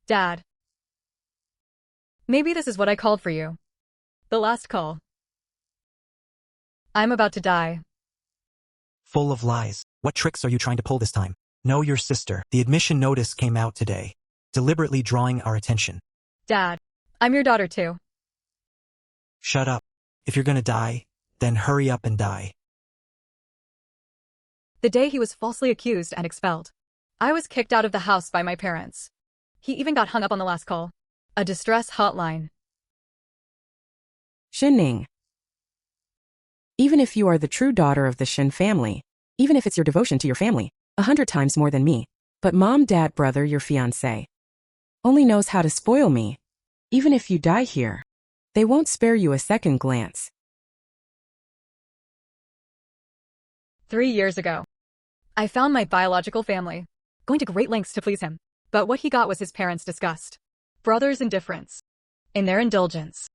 Dad. Maybe this is what I called for you. The last call. I'm about to die. Full of lies. What tricks are you trying to pull this time? Know your sister. The admission notice came out today, deliberately drawing our attention. Dad. I'm your daughter too. Shut up. If you're gonna die, then hurry up and die. The day he was falsely accused and expelled, I was kicked out of the house by my parents. He even got hung up on the last call. A distress hotline. Shin. Even if you are the true daughter of the Shin family, even if it's your devotion to your family, 100 times more than me, but mom, dad, brother, your fiancé, only knows how to spoil me. Even if you die here, they won't spare you a second glance. 3 years ago, I found my biological family, going to great lengths to please him. But what he got was his parents' disgust, brothers' indifference, in their indulgence.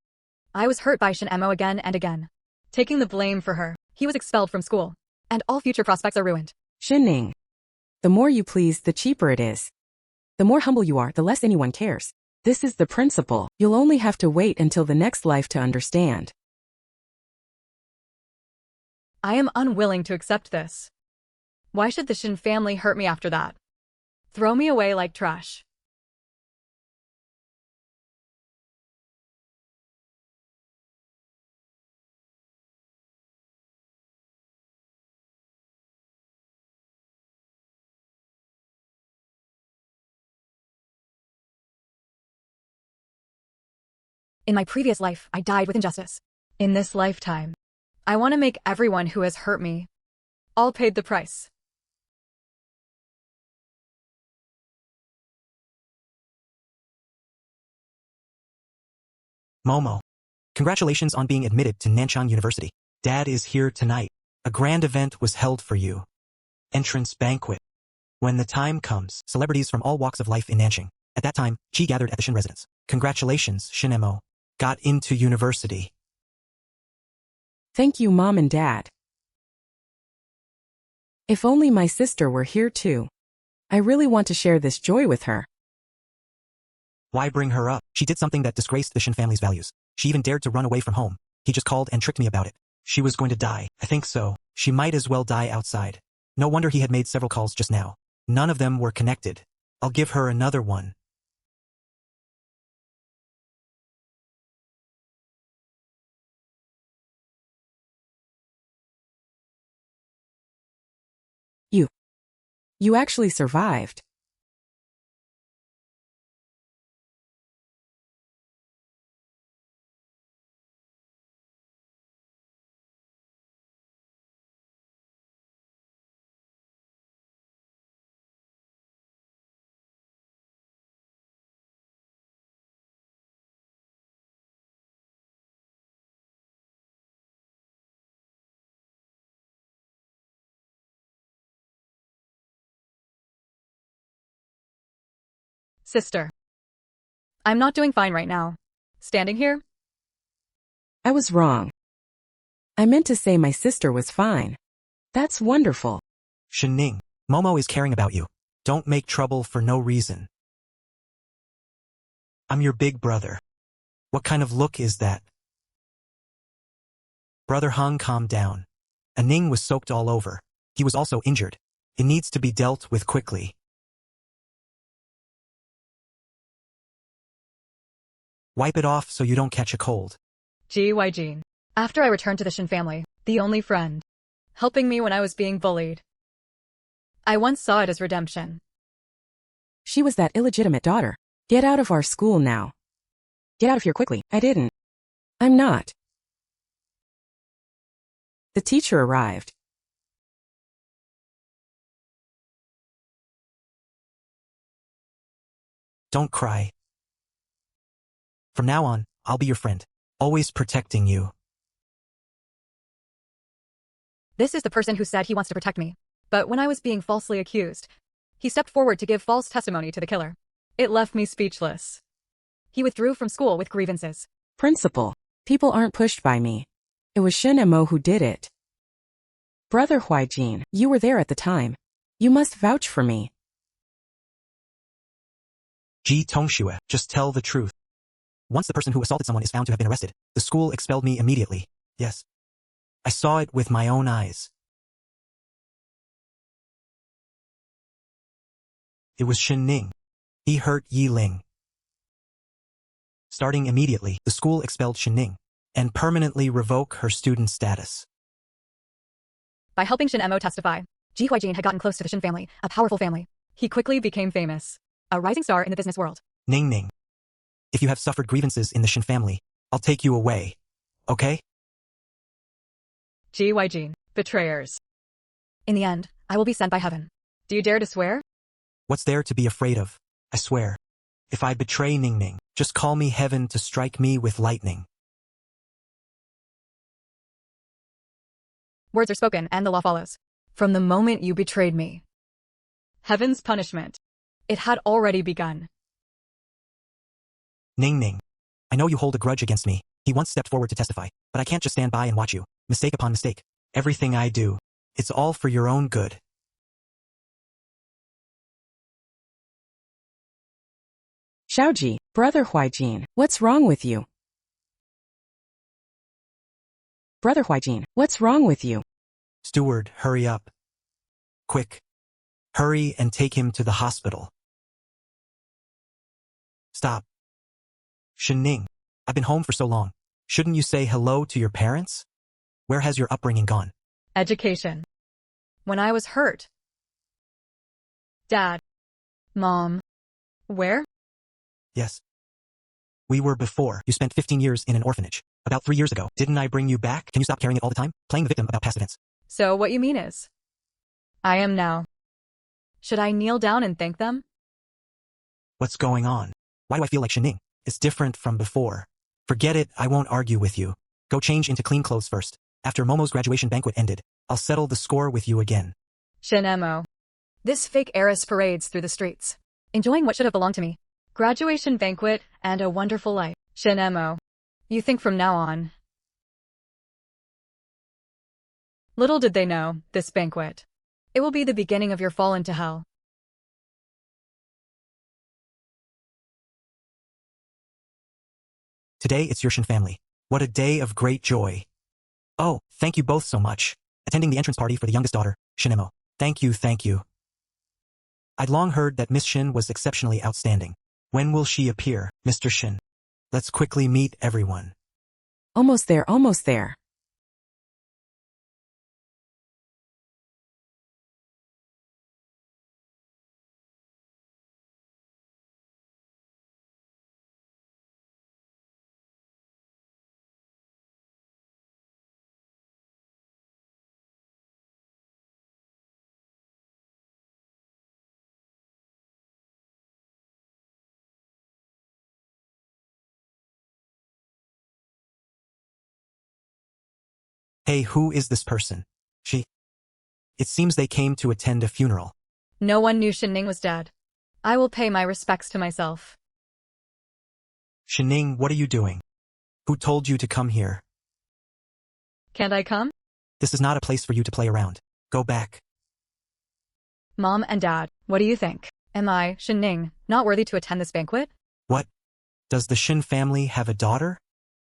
I was hurt by Shin Emo again and again, taking the blame for her. He was expelled from school, and all future prospects are ruined. Shin. The more you please, the cheaper it is. The more humble you are, the less anyone cares. This is the principle. You'll only have to wait until the next life to understand. I am unwilling to accept this. Why should the Shin family hurt me after that? Throw me away like trash. In my previous life, I died with injustice. In this lifetime, I want to make everyone who has hurt me all paid the price. Momo. Congratulations on being admitted to Nanchang University. Dad is here tonight. A grand event was held for you. Entrance banquet. When the time comes, celebrities from all walks of life in Nanchang. At that time, Chi gathered at the Shin residence. Congratulations, Shin Emo. Got into university. Thank you, Mom and Dad. If only my sister were here too. I really want to share this joy with her. Why bring her up? She did something that disgraced the Shin family's values. She even dared to run away from home. He just called and tricked me about it. She was going to die. I think so. She might as well die outside. No wonder he had made several calls just now. None of them were connected. I'll give her another one. You actually survived. Sister. I'm not doing fine right now. Standing here? I was wrong. I meant to say my sister was fine. That's wonderful. Shin. Momo is caring about you. Don't make trouble for no reason. I'm your big brother. What kind of look is that? Brother Hung, calm down. Ning was soaked all over. He was also injured. It needs to be dealt with quickly. Wipe it off so you don't catch a cold. G.Y. Jean. After I returned to the Shin family, the only friend, helping me when I was being bullied. I once saw it as redemption. She was that illegitimate daughter. Get out of our school now. Get out of here quickly. I didn't. I'm not. The teacher arrived. Don't cry. From now on, I'll be your friend, always protecting you. This is the person who said he wants to protect me. But when I was being falsely accused, he stepped forward to give false testimony to the killer. It left me speechless. He withdrew from school with grievances. Principal, people aren't pushed by me. It was Shin Emo who did it. Brother Huijin, you were there at the time. You must vouch for me. Ji Tongxue, just tell the truth. Once the person who assaulted someone is found to have been arrested, the school expelled me immediately. Yes. I saw it with my own eyes. It was Shen Ning. He hurt Yi Ling. Starting immediately, the school expelled Shen Ning and permanently revoke her student status. By helping Shin Mo testify, Ji Huijin had gotten close to the Shin family, a powerful family. He quickly became famous, a rising star in the business world. Ning Ning. If you have suffered grievances in the Shin family, I'll take you away. Okay? Ji Huijin, betrayers. In the end, I will be sent by heaven. Do you dare to swear? What's there to be afraid of? I swear. If I betray Ning Ning, just call me heaven to strike me with lightning. Words are spoken and the law follows. From the moment you betrayed me. Heaven's punishment. It had already begun. Ning Ning. I know you hold a grudge against me. He once stepped forward to testify, but I can't just stand by and watch you. Mistake upon mistake. Everything I do, it's all for your own good. Xiaoji, brother Huijin, what's wrong with you? Brother Huijin, what's wrong with you? Steward, hurry up. Quick. Hurry and take him to the hospital. Stop. Shen Ning, I've been home for so long. Shouldn't you say hello to your parents? Where has your upbringing gone? Education. When I was hurt. Dad. Mom. Where? Yes. We were before. You spent 15 years in an orphanage. About 3 years ago. Didn't I bring you back? Can you stop carrying it all the time? Playing the victim about past events. So what you mean is? I am now. Should I kneel down and thank them? What's going on? Why do I feel like Shen Ning? It's different from before. Forget it, I won't argue with you. Go change into clean clothes first. After Momo's graduation banquet ended, I'll settle the score with you again. Shin Mo. This fake heiress parades through the streets, enjoying what should have belonged to me. Graduation banquet and a wonderful life. Shin Mo. You think from now on. Little did they know, this banquet. It will be the beginning of your fall into hell. Today it's your Shin family. What a day of great joy. Oh, thank you both so much. Attending the entrance party for the youngest daughter, Shin Mo. Thank you, thank you. I'd long heard that Miss Shin was exceptionally outstanding. When will she appear, Mr. Shin? Let's quickly meet everyone. Almost there, almost there. Hey, who is this person? She. It seems they came to attend a funeral. No one knew Shin Ning was dead. I will pay my respects to myself. Shen Ning, what are you doing? Who told you to come here? Can't I come? This is not a place for you to play around. Go back. Mom and Dad, what do you think? Am I, Shin Ning, not worthy to attend this banquet? What? Does the Shin family have a daughter?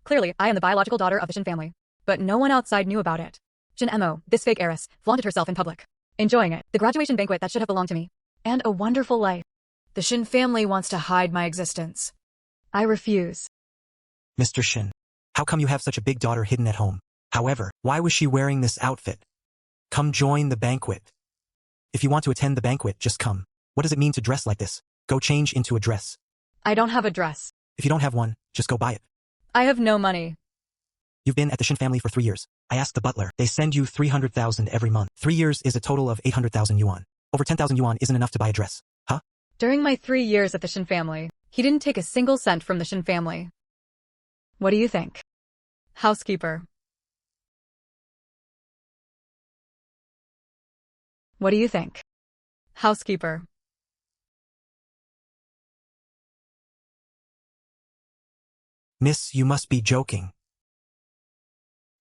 Clearly, I am the biological daughter of the Shin family. But no one outside knew about it. Shin Mo, this fake heiress, flaunted herself in public. Enjoying it, the graduation banquet that should have belonged to me. And a wonderful life. The Shin family wants to hide my existence. I refuse. Mr. Shin, how come you have such a big daughter hidden at home? However, why was she wearing this outfit? Come join the banquet. If you want to attend the banquet, just come. What does it mean to dress like this? Go change into a dress. I don't have a dress. If you don't have one, just go buy it. I have no money. You've been at the Shin family for 3 years. I asked the butler. They send you 300,000 every month. 3 years is a total of 800,000 yuan. Over 10,000 yuan isn't enough to buy a dress. Huh? During my 3 years at the Shin family, he didn't take a single cent from the Shin family. What do you think? Housekeeper. What do you think? Housekeeper. Miss, you must be joking.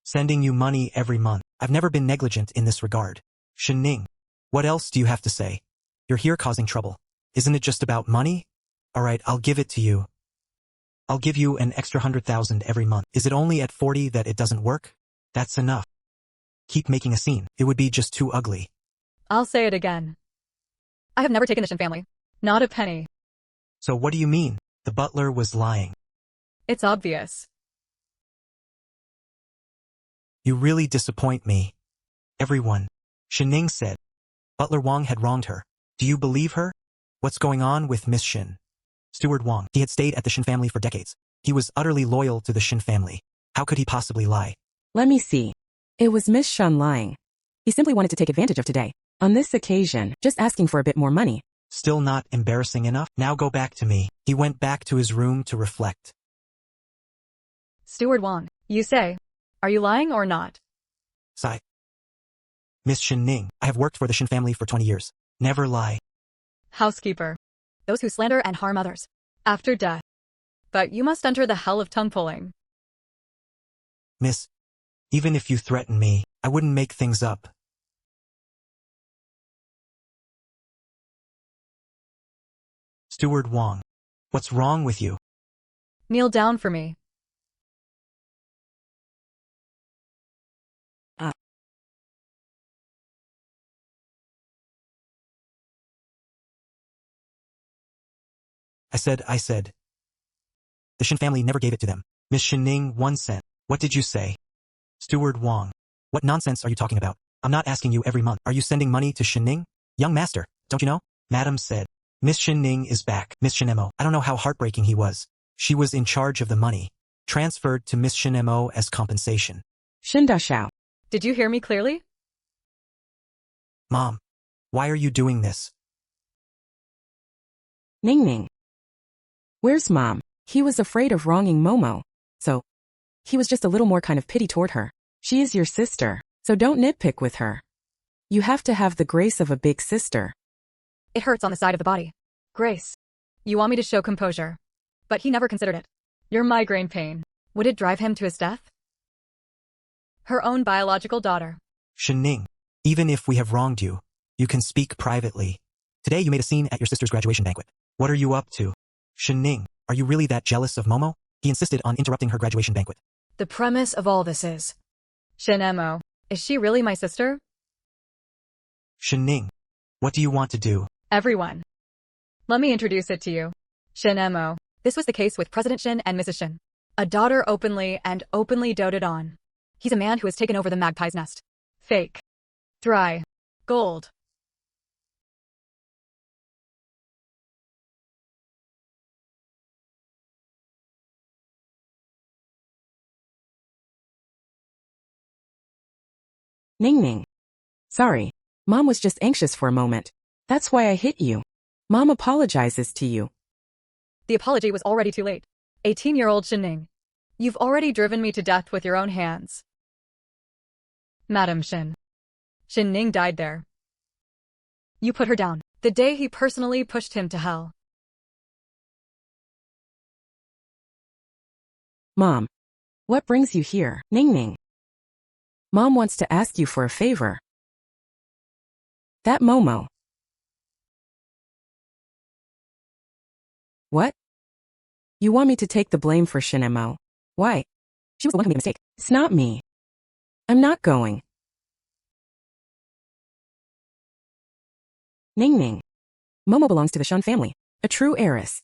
Sending you money every month. I've never been negligent in this regard. Shen Ning, what else do you have to say? You're here causing trouble. Isn't it just about money? Alright, I'll give it to you. I'll give you an extra 100,000 every month. Is it only at 40 that it doesn't work? That's enough. Keep making a scene. It would be just too ugly. I'll say it again. I have never taken the Shin family. Not a penny. So what do you mean? The butler was lying. It's obvious. You really disappoint me. Everyone. Shining said. Butler Wong had wronged her. Do you believe her? What's going on with Miss Shin? Steward Wong. He had stayed at the Shin family for decades. He was utterly loyal to the Shin family. How could he possibly lie? Let me see. It was Miss Shun lying. He simply wanted to take advantage of today. On this occasion, just asking for a bit more money. Still not embarrassing enough? Now go back to me. He went back to his room to reflect. Steward Wong, you say, are you lying or not? Sigh. Miss Shin Ning, I have worked for the Shin family for 20 years. Never lie. Housekeeper. Those who slander and harm others. After death. But you must enter the hell of tongue-pulling. Miss, even if you threaten me, I wouldn't make things up. Steward Wong. What's wrong with you? Kneel down for me. I said. The Shin family never gave it to them. Miss Shin Ning, 1 cent. What did you say? Steward Wong. What nonsense are you talking about? I'm not asking you every month. Are you sending money to Shin Ning? Young master, don't you know? Madam said. Miss Shin Ning is back. Miss Shin Mo. I don't know how heartbreaking he was. She was in charge of the money. Transferred to Miss Shin Mo as compensation. Shin Da Xiao. Did you hear me clearly? Mom. Why are you doing this? Ning Ning. Where's Mom? He was afraid of wronging Momo. So, he was just a little more kind of pity toward her. She is your sister, so don't nitpick with her. You have to have the grace of a big sister. It hurts on the side of the body. Grace. You want me to show composure. But he never considered it. Your migraine pain. Would it drive him to his death? Her own biological daughter. Shin Ning. Even if we have wronged you, you can speak privately. Today you made a scene at your sister's graduation banquet. What are you up to? Shin Ning, are you really that jealous of Momo? He insisted on interrupting her graduation banquet. The premise of all this is... Shin Mo, is she really my sister? Shin Ning, what do you want to do? Everyone. Let me introduce it to you. Shin Mo. This was the case with President Shin and Mrs. Shin. A daughter openly doted on. He's a man who has taken over the magpie's nest. Fake. Dry. Gold. Ning Ning. Sorry. Mom was just anxious for a moment. That's why I hit you. Mom apologizes to you. The apology was already too late. 18-year-old Shin Ning. You've already driven me to death with your own hands. Madam Shin. Shin Ning died there. You put her down, the day he personally pushed him to hell. Mom. What brings you here? Ning Ning. Mom wants to ask you for a favor. That Momo. What? You want me to take the blame for Shin Mo? Why? She was the one who made a mistake. It's not me. I'm not going. Ning Ning. Momo belongs to the Shun family, a true heiress.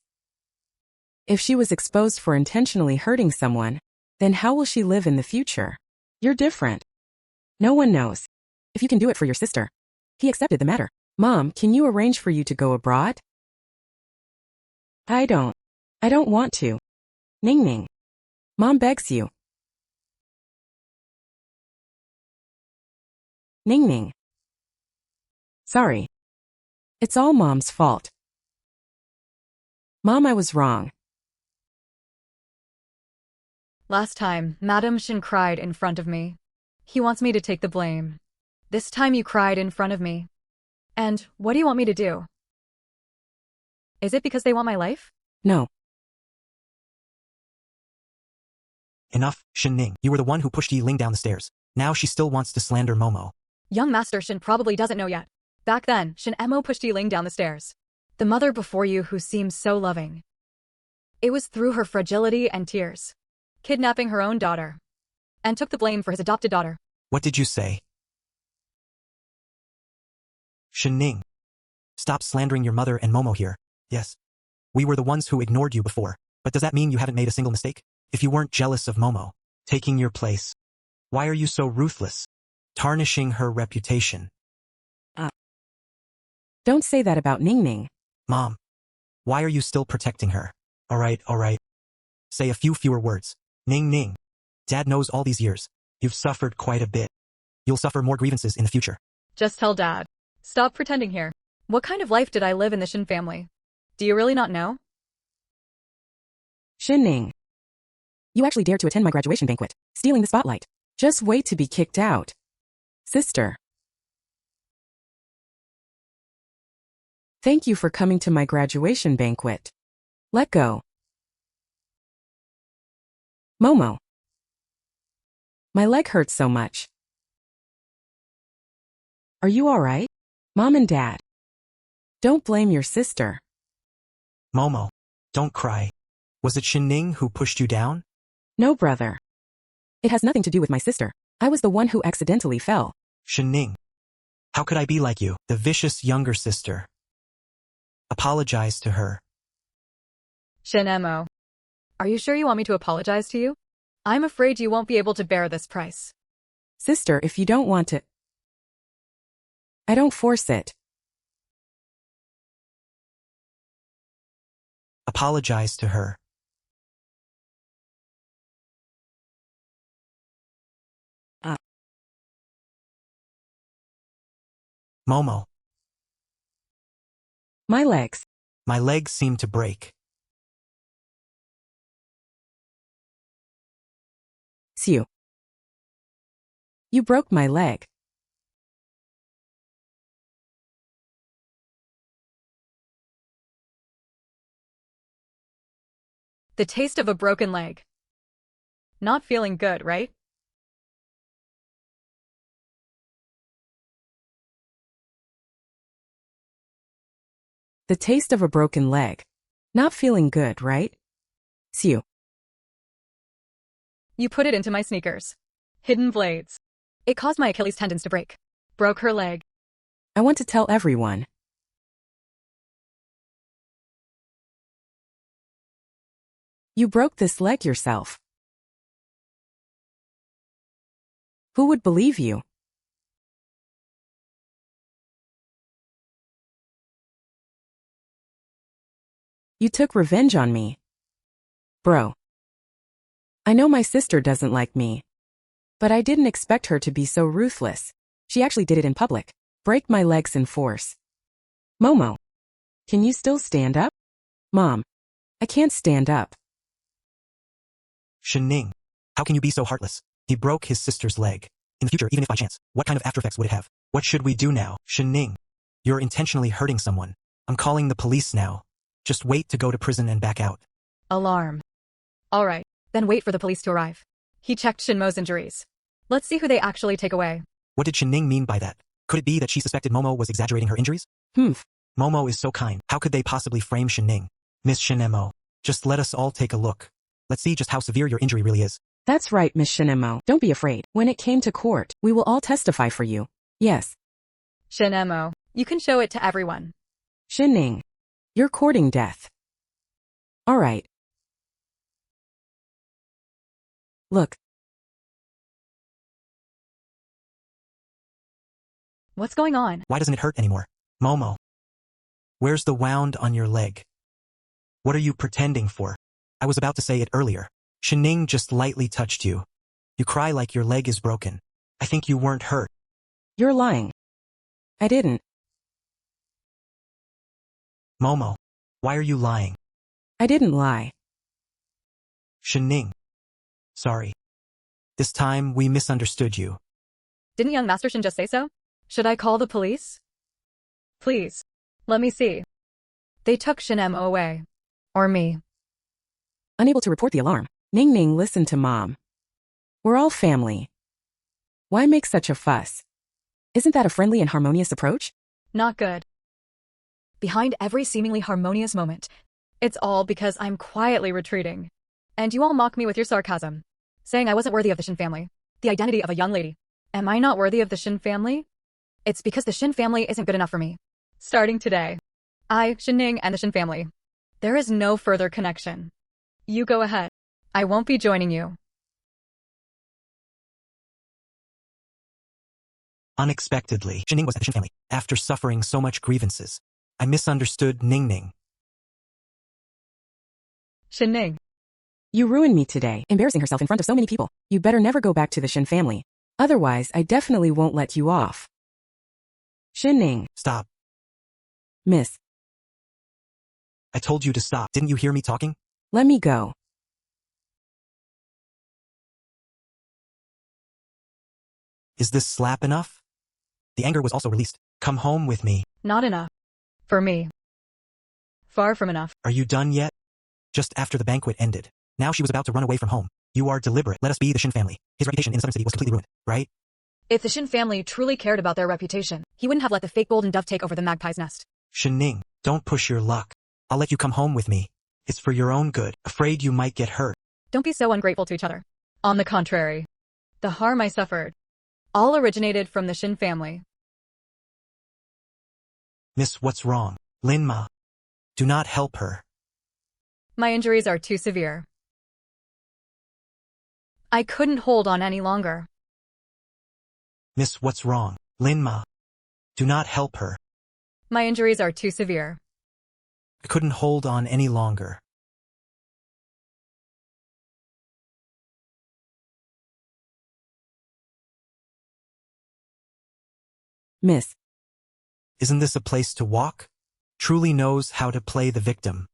If she was exposed for intentionally hurting someone, then how will she live in the future? You're different. No one knows. If you can do it for your sister. He accepted the matter. Mom, can you arrange for you to go abroad? I don't want to. Ning Ning. Mom begs you. Ning Ning. Sorry. It's all Mom's fault. Mom, I was wrong. Last time, Madam Shin cried in front of me. He wants me to take the blame. This time you cried in front of me. And what do you want me to do? Is it because they want my life? No. Enough, Shin Ning. You were the one who pushed Yi Ling down the stairs. Now she still wants to slander Momo. Young Master Shin probably doesn't know yet. Back then, Shin Mo pushed Yi Ling down the stairs. The mother before you who seems so loving. It was through her fragility and tears, kidnapping her own daughter, and took the blame for his adopted daughter. What did you say? Shinning. Stop slandering your mother and Momo here. Yes. We were the ones who ignored you before, but does that mean you haven't made a single mistake? If you weren't jealous of Momo taking your place, why are you so ruthless? Tarnishing her reputation. Don't say that about Ning Ning. Mom, why are you still protecting her? All right. Say a few fewer words. Ning Ning. Dad knows all these years. You've suffered quite a bit. You'll suffer more grievances in the future. Just tell Dad. Stop pretending here. What kind of life did I live in the Shin family? Do you really not know? Shinning. You actually dared to attend my graduation banquet, stealing the spotlight. Just wait to be kicked out. Sister. Thank you for coming to my graduation banquet. Let go. Momo. My leg hurts so much. Are you all right? Mom and Dad. Don't blame your sister. Momo, don't cry. Was it Shinning who pushed you down? No, brother. It has nothing to do with my sister. I was the one who accidentally fell. Shinning. How could I be like you, the vicious younger sister? Apologize to her. Shin-emo. Are you sure you want me to apologize to you? I'm afraid you won't be able to bear this price. Sister, if you don't want to... I don't force it. Apologize to her. Momo. My legs. My legs seem to break. Siu. You broke my leg. The taste of a broken leg. Not feeling good, right? The taste of a broken leg. Not feeling good, right? Siu. You put it into my sneakers. Hidden blades. It caused my Achilles tendons to break. Broke her leg. I want to tell everyone. You broke this leg yourself. Who would believe you? You took revenge on me. Bro. I know my sister doesn't like me. But I didn't expect her to be so ruthless. She actually did it in public. Break my legs in force. Momo. Can you still stand up? Mom. I can't stand up. Shinning. How can you be so heartless? He broke his sister's leg. In the future, even if by chance, what kind of after effects would it have? What should we do now? Shinning. You're intentionally hurting someone. I'm calling the police now. Just wait to go to prison and back out. Alarm. All right, then wait for the police to arrive. He checked Shinmo's injuries. Let's see who they actually take away. What did Shinning mean by that? Could it be that she suspected Momo was exaggerating her injuries? Momo is so kind. How could they possibly frame Shinning? Miss Shinemo, just let us all take a look. Let's see just how severe your injury really is. That's right, Miss Shinemo. Don't be afraid. When it came to court, we will all testify for you. Yes. Shin-emo, you can show it to everyone. Shinning. You're courting death. All right. Look. What's going on? Why doesn't it hurt anymore? Momo. Where's the wound on your leg? What are you pretending for? I was about to say it earlier. Shinning just lightly touched you. You cry like your leg is broken. I think you weren't hurt. You're lying. I didn't. Momo. Why are you lying? I didn't lie. Shinning. Sorry. This time we misunderstood you. Didn't young Master Shin just say so? Should I call the police? Please. Let me see. They took Shin-emo away. Or me. Unable to report the alarm. Ning Ning, listen to Mom. We're all family. Why make such a fuss? Isn't that a friendly and harmonious approach? Not good. Behind every seemingly harmonious moment, it's all because I'm quietly retreating. And you all mock me with your sarcasm, saying I wasn't worthy of the Shin family, the identity of a young lady. Am I not worthy of the Shin family? It's because the Shin family isn't good enough for me. Starting today, I, Shin Ning, and the Shin family. There is no further connection. You go ahead. I won't be joining you. Unexpectedly, Shin Ning was at the Shin family. After suffering so much grievances, I misunderstood Ning Ning. Shin Ning. You ruined me today, embarrassing herself in front of so many people. You better never go back to the Shin family. Otherwise, I definitely won't let you off. Shin Ning. Stop. Miss. I told you to stop. Didn't you hear me talking? Let me go. Is this slap enough? The anger was also released. Come home with me. Not enough. For me. Far from enough. Are you done yet? Just after the banquet ended. Now she was about to run away from home. You are deliberate. Let us be the Shin family. His reputation in Southern City was completely ruined, right? If the Shin family truly cared about their reputation, he wouldn't have let the fake golden dove take over the magpie's nest. Shin Ning, don't push your luck. I'll let you come home with me. It's for your own good. Afraid you might get hurt. Don't be so ungrateful to each other. On the contrary, the harm I suffered all originated from the Shin family. Miss, what's wrong? Lin Ma. Do not help her. My injuries are too severe. I couldn't hold on any longer. Miss, what's wrong? Lin Ma. Do not help her. My injuries are too severe. I couldn't hold on any longer. Miss. Isn't this a place to walk? Truly knows how to play the victim.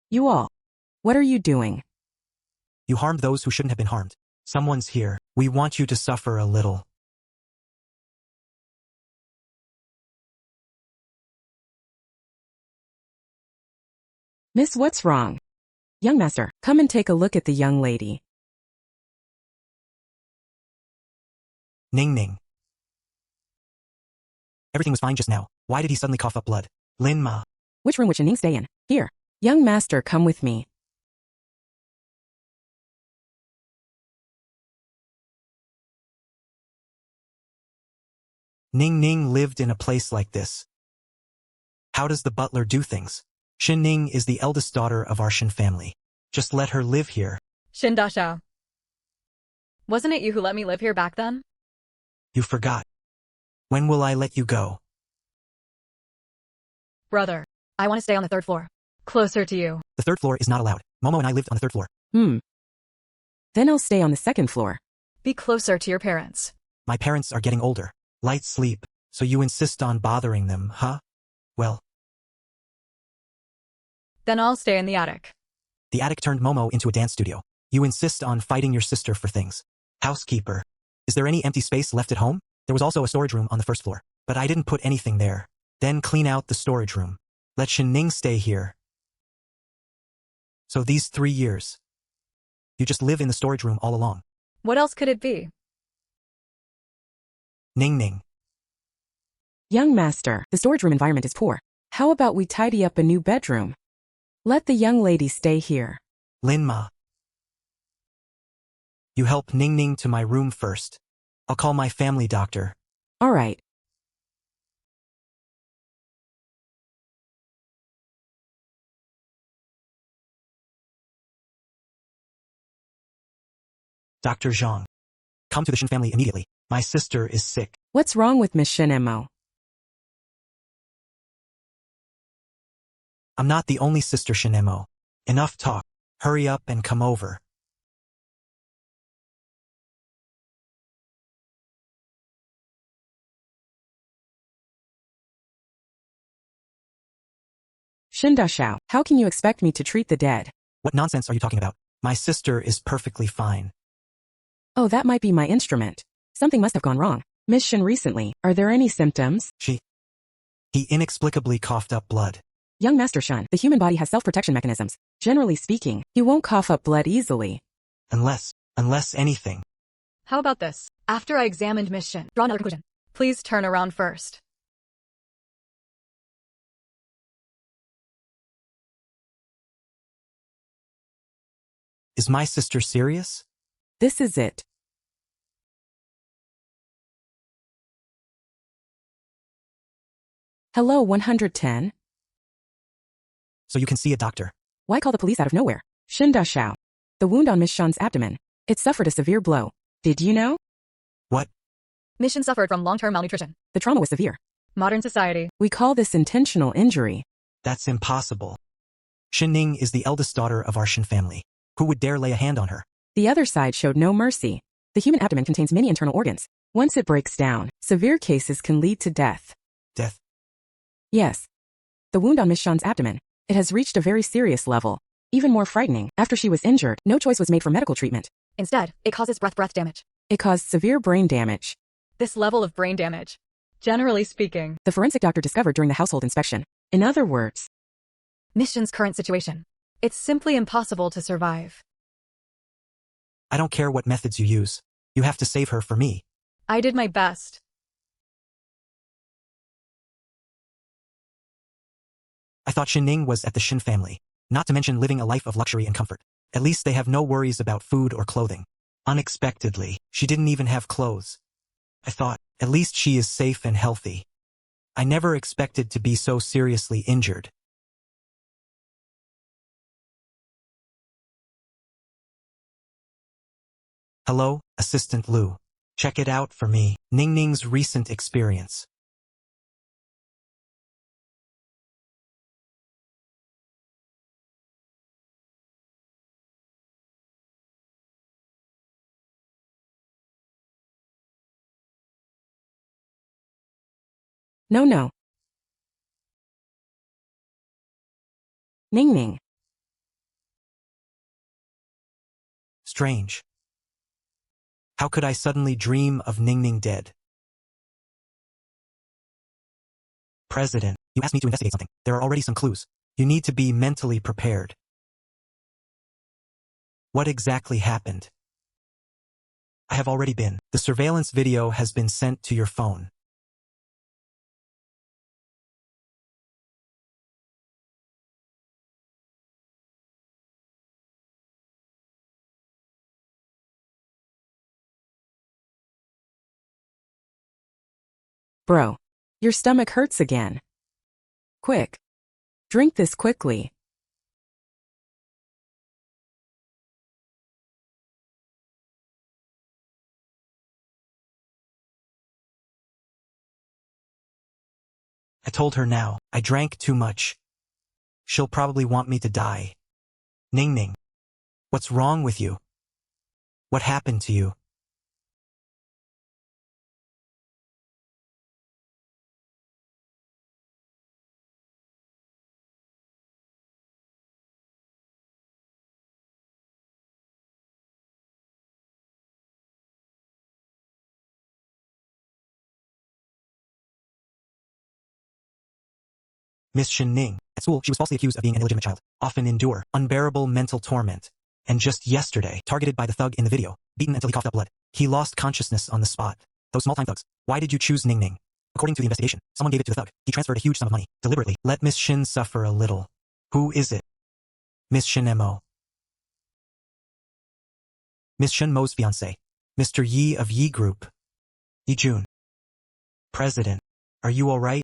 You all. What are you doing? You harmed those who shouldn't have been harmed. Someone's here. We want you to suffer a little. Miss, what's wrong? Young master, come and take a look at the young lady. Ning Ning. Everything was fine just now. Why did he suddenly cough up blood? Lin Ma. Which room would Shin Ning stay in? Here. Young master, come with me. Ning Ning lived in a place like this. How does the butler do things? Shin Ning is the eldest daughter of our Shin family. Just let her live here. Shin Dashao. Wasn't it you who let me live here back then? You forgot. When will I let you go? Brother, I want to stay on the third floor. Closer to you. The third floor is not allowed. Momo and I lived on the third floor. Then I'll stay on the second floor. Be closer to your parents. My parents are getting older. Light sleep. So you insist on bothering them, huh? Well, Then I'll stay in the attic. the attic turned Momo into a dance studio. You insist on fighting your sister for things. Housekeeper. Is there any empty space left at home? There was also a storage room on the first floor, but I didn't put anything there. Then clean out the storage room. Let Shin Ning stay here. So these 3 years, you just live in the storage room all along. What else could it be? Ning Ning. Young master, the storage room environment is poor. How about we tidy up a new bedroom? Let the young lady stay here. Lin Ma. You help Ning Ning to my room first. I'll call my family doctor. All right. Dr. Zhang. Come to the Shin family immediately. My sister is sick. What's wrong with Miss Shin Mo? I'm not the only sister Shinemo. Enough talk. Hurry up and come over. Shin Dashao, how can you expect me to treat the dead? What nonsense are you talking about? My sister is perfectly fine. Oh, that might be my instrument. Something must have gone wrong. Miss Shin recently, are there any symptoms? He inexplicably coughed up blood. Young Master Shun, the human body has self-protection mechanisms. Generally speaking, he won't cough up blood easily. Unless anything. How about this? After I examined Miss Shin, draw another conclusion. Please turn around first. Is my sister serious? This is it. Hello, 110. So you can see a doctor. Why call the police out of nowhere? Shin Da Shao. The wound on Miss Shan's abdomen. It suffered a severe blow. Did you know? What? Miss Shin suffered from long-term malnutrition. The trauma was severe. Modern society. We call this intentional injury. That's impossible. Shin Ning is the eldest daughter of our Shin family. Who would dare lay a hand on her? The other side showed no mercy. The human abdomen contains many internal organs. Once it breaks down, severe cases can lead to death. Death? Yes. The wound on Miss Shan's abdomen. It has reached a very serious level. Even more frightening, after she was injured, no choice was made for medical treatment. Instead, it causes breath damage. It caused severe brain damage. This level of brain damage, generally speaking, the forensic doctor discovered during the household inspection. In other words, Miss Shin's current situation. It's simply impossible to survive. I don't care what methods you use. You have to save her for me. I did my best. I thought Shin Ning was at the Shin family, not to mention living a life of luxury and comfort. At least they have no worries about food or clothing. Unexpectedly, she didn't even have clothes. I thought, at least she is safe and healthy. I never expected to be so seriously injured. Hello, Assistant Lu. Check it out for me. Ning Ning's recent experience. No. Ning. Strange. How could I suddenly dream of Ning Ning dead? President, you asked me to investigate something. There are already some clues. You need to be mentally prepared. What exactly happened? I have already been. The surveillance video has been sent to your phone. Bro, your stomach hurts again. Quick. Drink this quickly. I told her now. I drank too much. She'll probably want me to die. Ning Ning. What's wrong with you? What happened to you? Miss Shin Ning. At school, she was falsely accused of being an illegitimate child. Often endure unbearable mental torment. And just yesterday, targeted by the thug in the video, beaten until he coughed up blood. He lost consciousness on the spot. Those small-time thugs. Why did you choose Ning Ning? According to the investigation, someone gave it to the thug. He transferred a huge sum of money, deliberately. Let Miss Shin suffer a little. Who is it? Miss Shin Mo. Miss Shin Mo's fiancé. Mr. Yi of Yi Group. Yi Jun. President. Are you alright?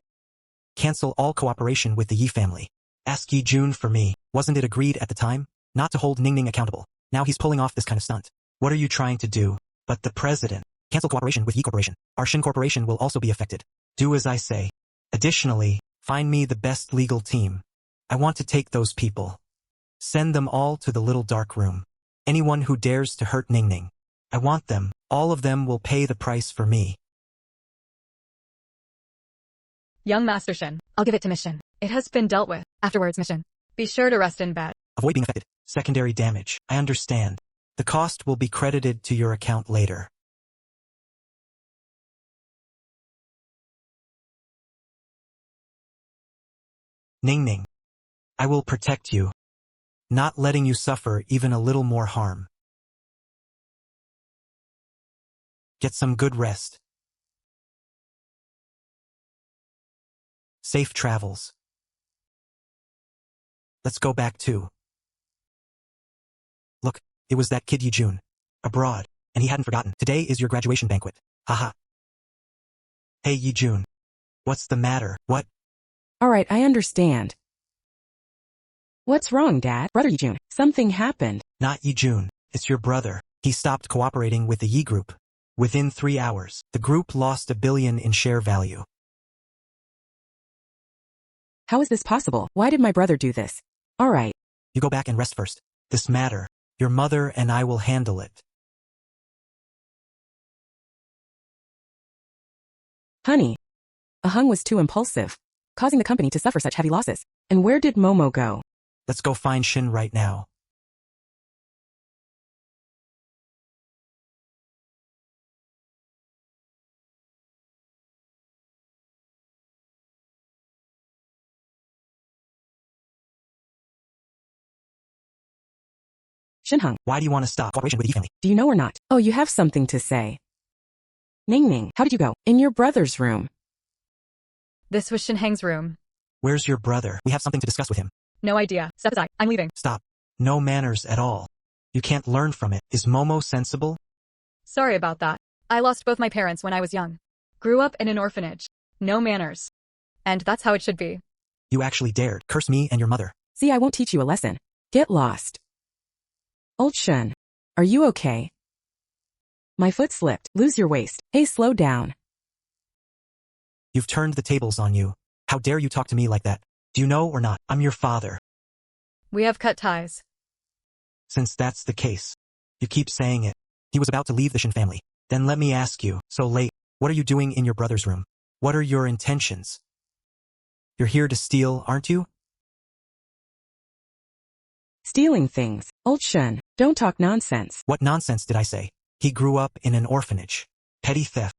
Cancel all cooperation with the Yi family. Ask Yi Jun for me. Wasn't it agreed at the time? Not to hold Ning Ning accountable. Now he's pulling off this kind of stunt. What are you trying to do? But the president. Cancel cooperation with Yi Corporation. Our Shin Corporation will also be affected. Do as I say. Additionally, find me the best legal team. I want to take those people. Send them all to the little dark room. Anyone who dares to hurt Ning Ning. I want them. All of them will pay the price for me. Young Master Shin, I'll give it to Miss Shin. It has been dealt with. Afterwards, Miss Shin, be sure to rest in bed. Avoid being affected. Secondary damage. I understand. The cost will be credited to your account later. Ning Ning. I will protect you. Not letting you suffer even a little more harm. Get some good rest. Safe travels. Let's go back too. Look, it was that kid Yijun. Abroad, and he hadn't forgotten. Today is your graduation banquet. Haha. Hey Yijun. What's the matter? What? Alright, I understand. What's wrong, Dad? Brother Yijun, something happened. Not Yijun. It's your brother. He stopped cooperating with the Yi group. Within 3 hours, the group lost $1 billion in share value. How is this possible? Why did my brother do this? Alright. You go back and rest first. This matter, your mother and I will handle it. Honey. Ahung was too impulsive, causing the company to suffer such heavy losses. And where did Momo go? Let's go find Shin right now. Shinhung, Why do you want to stop cooperation with the Yi family? do you know or not? Oh, you have something to say. Ning Ning, how did you go? In your brother's room. This was Shinhang's room. Where's your brother? We have something to discuss with him. No idea. Step aside. I'm leaving. Stop. No manners at all. You can't learn from it. Is Momo sensible? Sorry about that. I lost both my parents when I was young. Grew up in an orphanage. No manners. And that's how it should be. You actually dared curse me and your mother. See, I won't teach you a lesson. Get lost. Old Shun, are you okay? My foot slipped. Lose your waist. Hey, slow down. You've turned the tables on you. How dare you talk to me like that? Do you know or not? I'm your father. We have cut ties. Since that's the case, you keep saying it. He was about to leave the Shin family. Then let me ask you, so late, what are you doing in your brother's room? What are your intentions? You're here to steal, aren't you? Stealing things. Old Shun, don't talk nonsense. What nonsense did I say? He grew up in an orphanage. Petty theft.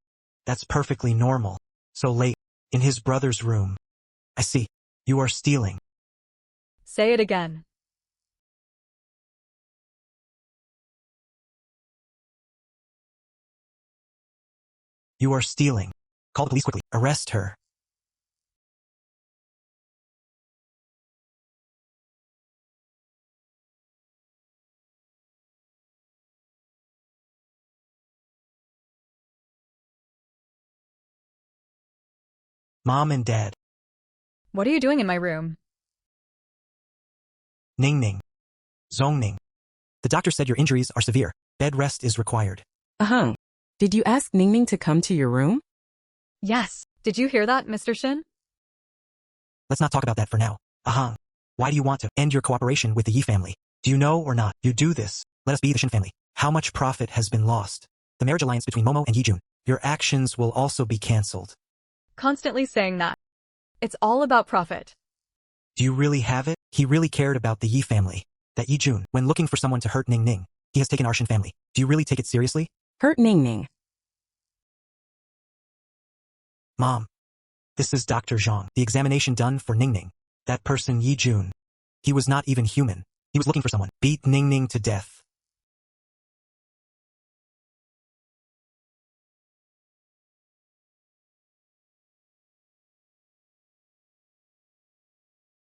That's perfectly normal. So late, in his brother's room. I see. You are stealing. Say it again. You are stealing. Call the police quickly. Arrest her. Mom and Dad. What are you doing in my room? Ning Ning. Zong Ning. The doctor said your injuries are severe. Bed rest is required. Ahung, did you ask Ning Ning to come to your room? Yes. Did you hear that, Mr. Shin? Let's not talk about that for now. Ahang. Why do you want to end your cooperation with the Yi family? Do you know or not? You do this. Let us be the Shin family. How much profit has been lost? The marriage alliance between Momo and Yijun. Your actions will also be cancelled. Constantly saying that. It's all about profit. Do you really have it? He really cared about the Yi family. That Yijun, when looking for someone to hurt Ning Ning, he has taken our Shin family. Do you really take it seriously? Hurt Ning Ning. Mom. This is Dr. Zhang. The examination done for Ning Ning. That person Yijun. He was not even human. He was looking for someone. Beat Ning Ning to death.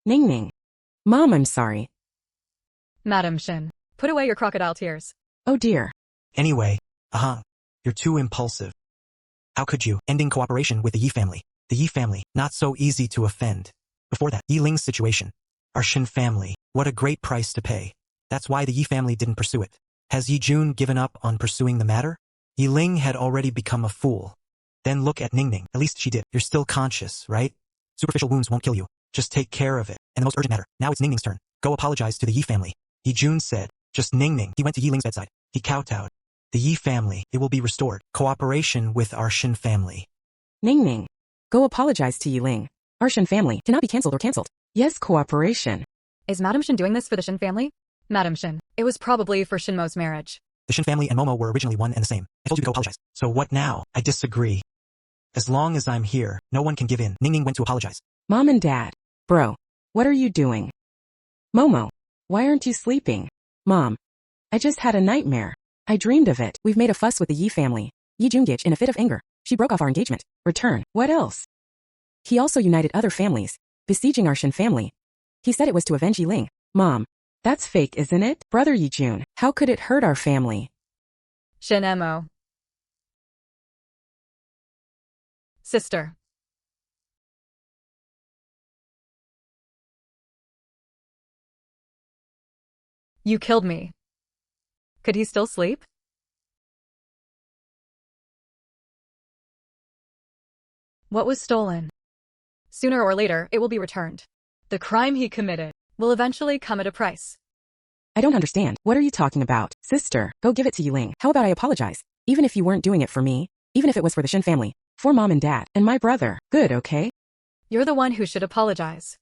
Ning Ning. Mom, I'm sorry. Madam Shin, put away your crocodile tears. Oh dear. Anyway, you're too impulsive. How could you? Ending cooperation with the Yi family. The Yi family, not so easy to offend. Before that, Yi Ling's situation. Our Shin family, what a great price to pay. That's why the Yi family didn't pursue it. Has Yi Jun given up on pursuing the matter? Yi Ling had already become a fool. Then look at Ning Ning. At least she did. You're still conscious, right? Superficial wounds won't kill you. Just take care of it. And the most urgent matter. Now it's Ning Ning's turn. Go apologize to the Yi family. Yi Jun said. Just Ning Ning. He went to Yi Ling's bedside. He kowtowed. The Yi family, it will be restored. Cooperation with our Shin family. Ning Ning. Go apologize to Yi Ling. Our Shin family cannot be cancelled or cancelled. Yes, cooperation. Is Madam Shin doing this for the Shin family? Madam Shin, it was probably for Shinmo's marriage. The Shin family and Momo were originally one and the same. I told you to go apologize. So what now? I disagree. As long as I'm here, no one can give in. Ning Ning went to apologize. Mom and Dad. Bro. What are you doing? Momo. Why aren't you sleeping? Mom. I just had a nightmare. I dreamed of it. We've made a fuss with the Yi family. Yi Junggich in a fit of anger. She broke off our engagement. Return. What else? He also united other families, besieging our Shin family. He said it was to avenge Yi Ling. Mom, that's fake, isn't it? Brother Yi Jun, how could it hurt our family? Shin Mo. Sister. You killed me. Could he still sleep? What was stolen? Sooner or later, it will be returned. The crime he committed will eventually come at a price. I don't understand. What are you talking about? Sister, go give it to Yi Ling. How about I apologize? Even if you weren't doing it for me, even if it was for the Shin family, for Mom and Dad, and my brother. Good, okay? You're the one who should apologize.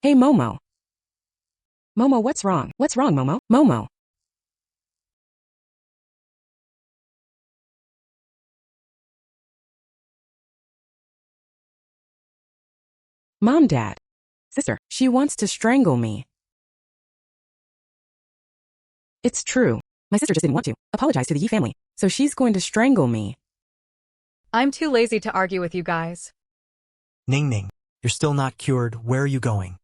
Hey, Momo. Momo, what's wrong? What's wrong, Momo? Momo. Mom, Dad. Sister, she wants to strangle me. It's true. My sister just didn't want to apologize to the Yi family, so she's going to strangle me. I'm too lazy to argue with you guys. Ning Ning, you're still not cured. Where are you going?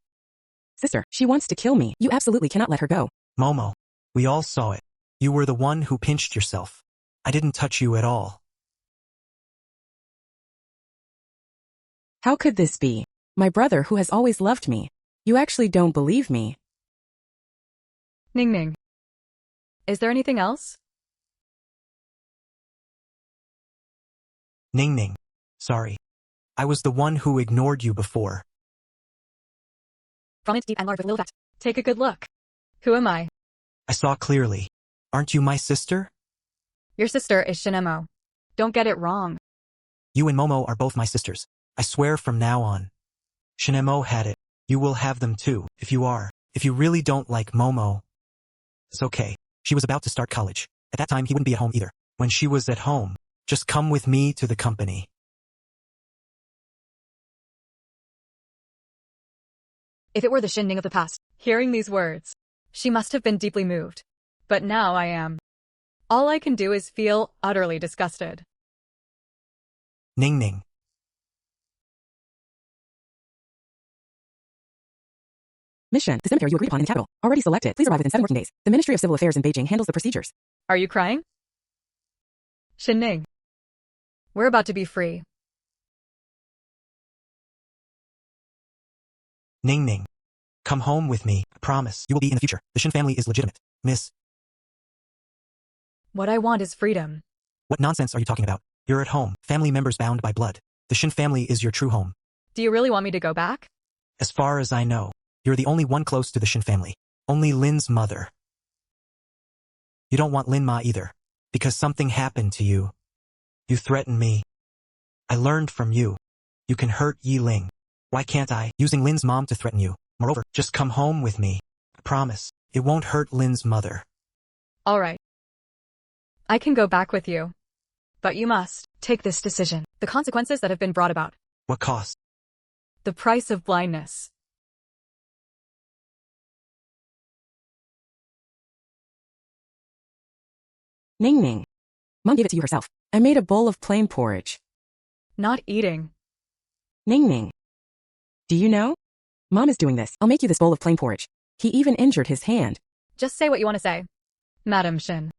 Sister, she wants to kill me. You absolutely cannot let her go. Momo, we all saw it. You were the one who pinched yourself. I didn't touch you at all. How could this be? My brother who has always loved me. You actually don't believe me. Ning Ning. Is there anything else? Ning Ning, sorry. I was the one who ignored you before. From its deep and large with little fat. Take a good look. Who am I? I saw clearly. Aren't you my sister? Your sister is Shin Mo. Don't get it wrong. You and Momo are both my sisters. I swear from now on. Shinemo had it. You will have them too, if you are. If you really don't like Momo. It's okay. She was about to start college. At that time he wouldn't be at home either. When she was at home, just come with me to the company. If it were the Shin Ning of the past, hearing these words, she must have been deeply moved. But now I am. All I can do is feel utterly disgusted. Ning Ning. Mission, the cemetery you agreed upon in the capital. Already selected. Please arrive within 7 working days. The Ministry of Civil Affairs in Beijing handles the procedures. Are you crying? Shin Ning. We're about to be free. Ning Ning. Come home with me. I promise. You will be in the future. The Shin family is legitimate. Miss. What I want is freedom. What nonsense are you talking about? You're at home. Family members bound by blood. The Shin family is your true home. Do you really want me to go back? As far as I know, you're the only one close to the Shin family. Only Lin's mother. You don't want Lin Ma either. Because something happened to you. You threatened me. I learned from you. You can hurt Yi Ling. Why can't I? Using Lin's mom to threaten you. Moreover, just come home with me. I promise. It won't hurt Lin's mother. All right. I can go back with you. But you must take this decision. The consequences that have been brought about. What cost? The price of blindness. Ning Ning. Mom gave it to you herself. I made a bowl of plain porridge. Not eating. Ning Ning. Do you know? Mom is doing this. I'll make you this bowl of plain porridge. He even injured his hand. Just say what you want to say. Madam Shin.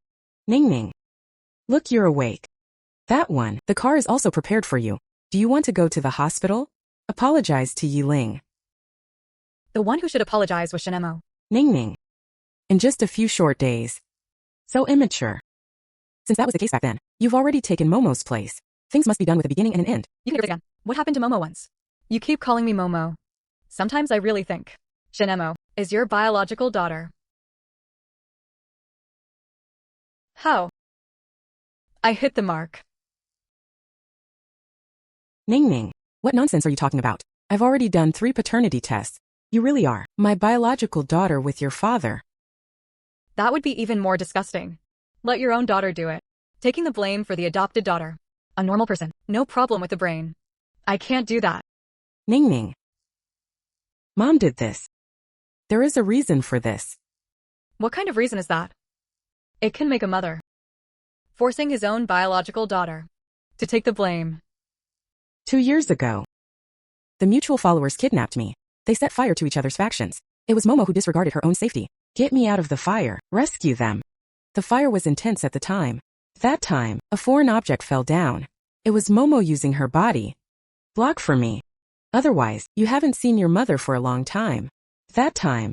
Ning Ning. Look, you're awake. That one. The car is also prepared for you. Do you want to go to the hospital? Apologize to Yi Ling. The one who should apologize was Shin Mo. Ning Ning. In just a few short days. So immature. Since that was the case back then, you've already taken Momo's place. Things must be done with a beginning and an end. You can do it again. What happened to Momo once? You keep calling me Momo. Sometimes I really think Shin Mo is your biological daughter. How? I hit the mark. Ning Ning. What nonsense are you talking about? I've already done 3 paternity tests. You really are my biological daughter with your father. That would be even more disgusting. Let your own daughter do it. Taking the blame for the adopted daughter. A normal person. No problem with the brain. I can't do that. Ning Ning. Mom did this. There is a reason for this. What kind of reason is that? It can make a mother forcing his own biological daughter to take the blame. 2 years ago, the mutual followers kidnapped me. They set fire to each other's factions. It was Momo who disregarded her own safety. Get me out of the fire. Rescue them. The fire was intense at the time. That time, a foreign object fell down. It was Momo using her body. Block for me. Otherwise, you haven't seen your mother for a long time. That time.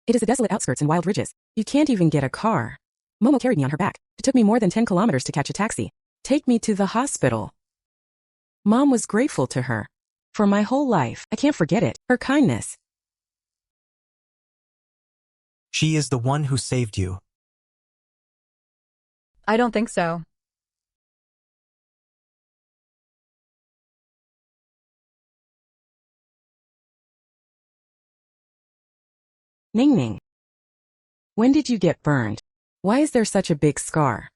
It is a desolate outskirts and wild ridges. You can't even get a car. Momo carried me on her back. It took me more than 10 kilometers to catch a taxi. Take me to the hospital. Mom was grateful to her. For my whole life, I can't forget it. Her kindness. She is the one who saved you. I don't think so. Ning Ning. When did you get burned? Why is there such a big scar?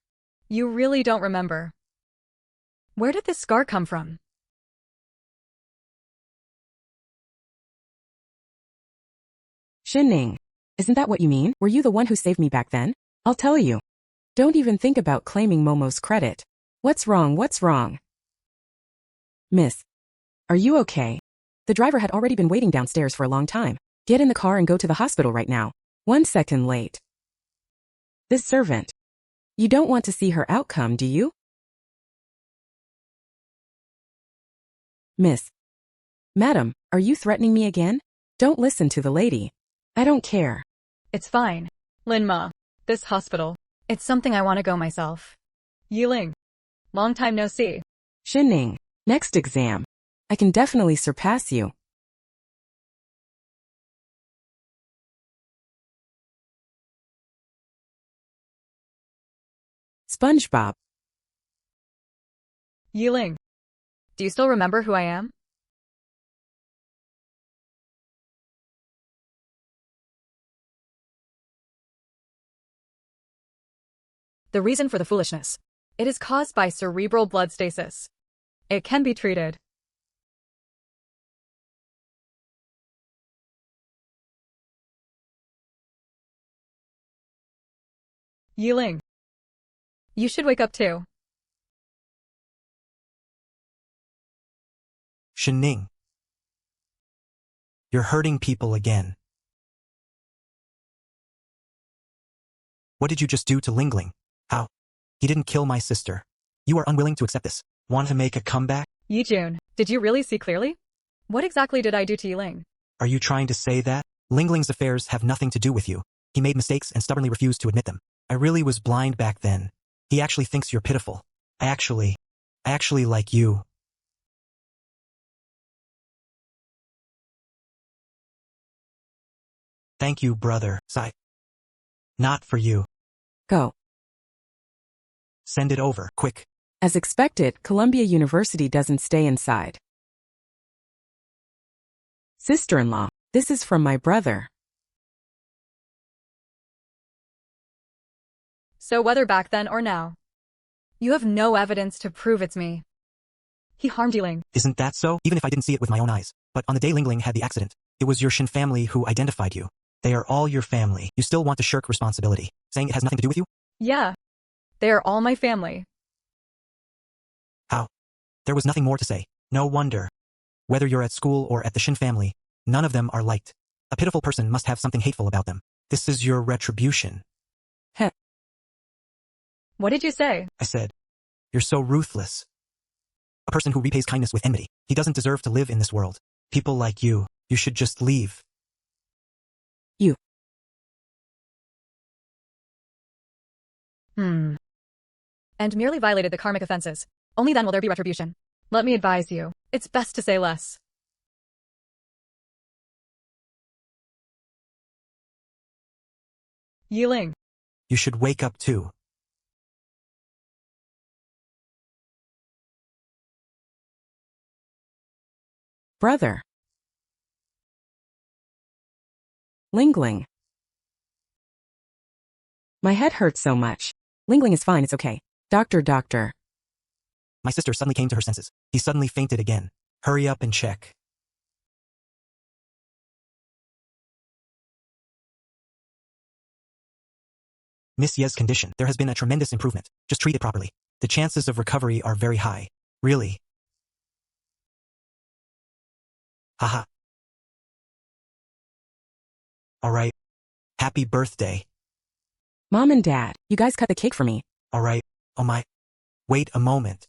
You really don't remember. Where did this scar come from? Ning. Isn't that what you mean? Were you the one who saved me back then? I'll tell you. Don't even think about claiming Momo's credit. What's wrong? What's wrong? Miss. Are you okay? The driver had already been waiting downstairs for a long time. Get in the car and go to the hospital right now. 1 second late. This servant. You don't want to see her outcome, do you? Miss. Madam, are you threatening me again? Don't listen to the lady. I don't care. It's fine. Linma. This hospital. It's something I want to go myself. Yiling. Long time no see. Ning. Next exam. I can definitely surpass you. SpongeBob. Yiling. Do you still remember who I am? The reason for the foolishness. It is caused by cerebral blood stasis. It can be treated. Yiling. You should wake up too. Ning. You're hurting people again. What did you just do to Lingling? How? He didn't kill my sister. You are unwilling to accept this. Want to make a comeback? Yijun, did you really see clearly? What exactly did I do to Yiling? Are you trying to say that? Lingling's affairs have nothing to do with you. He made mistakes and stubbornly refused to admit them. I really was blind back then. He actually thinks you're pitiful. I actually like you. Thank you, brother. Sigh. Not for you. Go. Send it over, quick. As expected, Columbia University doesn't stay inside. Sister-in-law, this is from my brother. So whether back then or now, you have no evidence to prove it's me. He harmed Yiling. Isn't that so? Even if I didn't see it with my own eyes. But on the day Lingling had the accident, it was your Shin family who identified you. They are all your family. You still want to shirk responsibility, saying it has nothing to do with you? Yeah. They are all my family. How? There was nothing more to say. No wonder. Whether you're at school or at the Shin family, none of them are liked. A pitiful person must have something hateful about them. This is your retribution. Heh. What did you say? I said, you're so ruthless. A person who repays kindness with enmity. He doesn't deserve to live in this world. People like you should just leave. You. And merely violated the karmic offenses. Only then will there be retribution. Let me advise you, it's best to say less. Yiling. You should wake up too. Brother. Lingling. My head hurts so much. Lingling is fine, it's okay. Doctor. My sister suddenly came to her senses. He suddenly fainted again. Hurry up and check. Miss Ye's condition. There has been a tremendous improvement. Just treat it properly. The chances of recovery are very high. Really. Haha. Alright. Happy birthday. Mom and Dad, you guys cut the cake for me. Alright. Oh my. Wait a moment.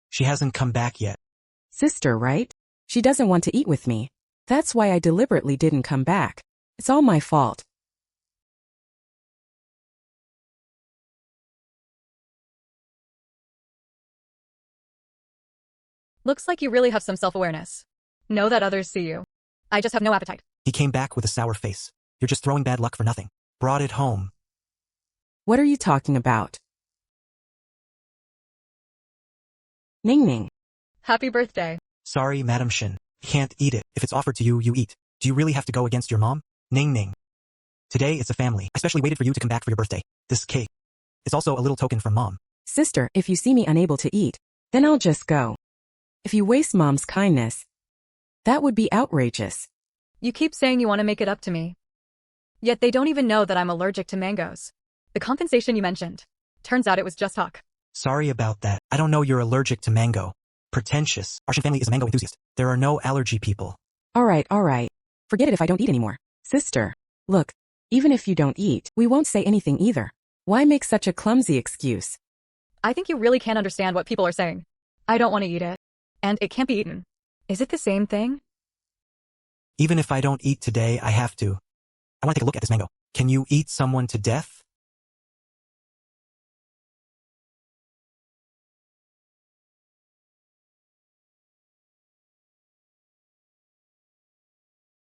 She hasn't come back yet. Sister, right? She doesn't want to eat with me. That's why I deliberately didn't come back. It's all my fault. Looks like you really have some self-awareness. Know that others see you. I just have no appetite. He came back with a sour face. You're just throwing bad luck for nothing. Brought it home. What are you talking about? Ning Ning. Happy birthday. Sorry, Madam Shin. Can't eat it. If it's offered to you, you eat. Do you really have to go against your mom? Ning Ning. Today it's a family. I especially waited for you to come back for your birthday. This cake. It's also a little token from Mom. Sister, if you see me unable to eat, then I'll just go. If you waste Mom's kindness, that would be outrageous. You keep saying you want to make it up to me. Yet they don't even know that I'm allergic to mangoes. The compensation you mentioned. Turns out it was just talk. Sorry about that. I don't know you're allergic to mango. Pretentious. Our Shin family is a mango enthusiast. There are no allergy people. Alright. Forget it if I don't eat anymore. Sister, look, even if you don't eat, we won't say anything either. Why make such a clumsy excuse? I think you really can't understand what people are saying. I don't want to eat it. And it can't be eaten. Is it the same thing? Even if I don't eat today, I have to. I want to take a look at this mango. Can you eat someone to death?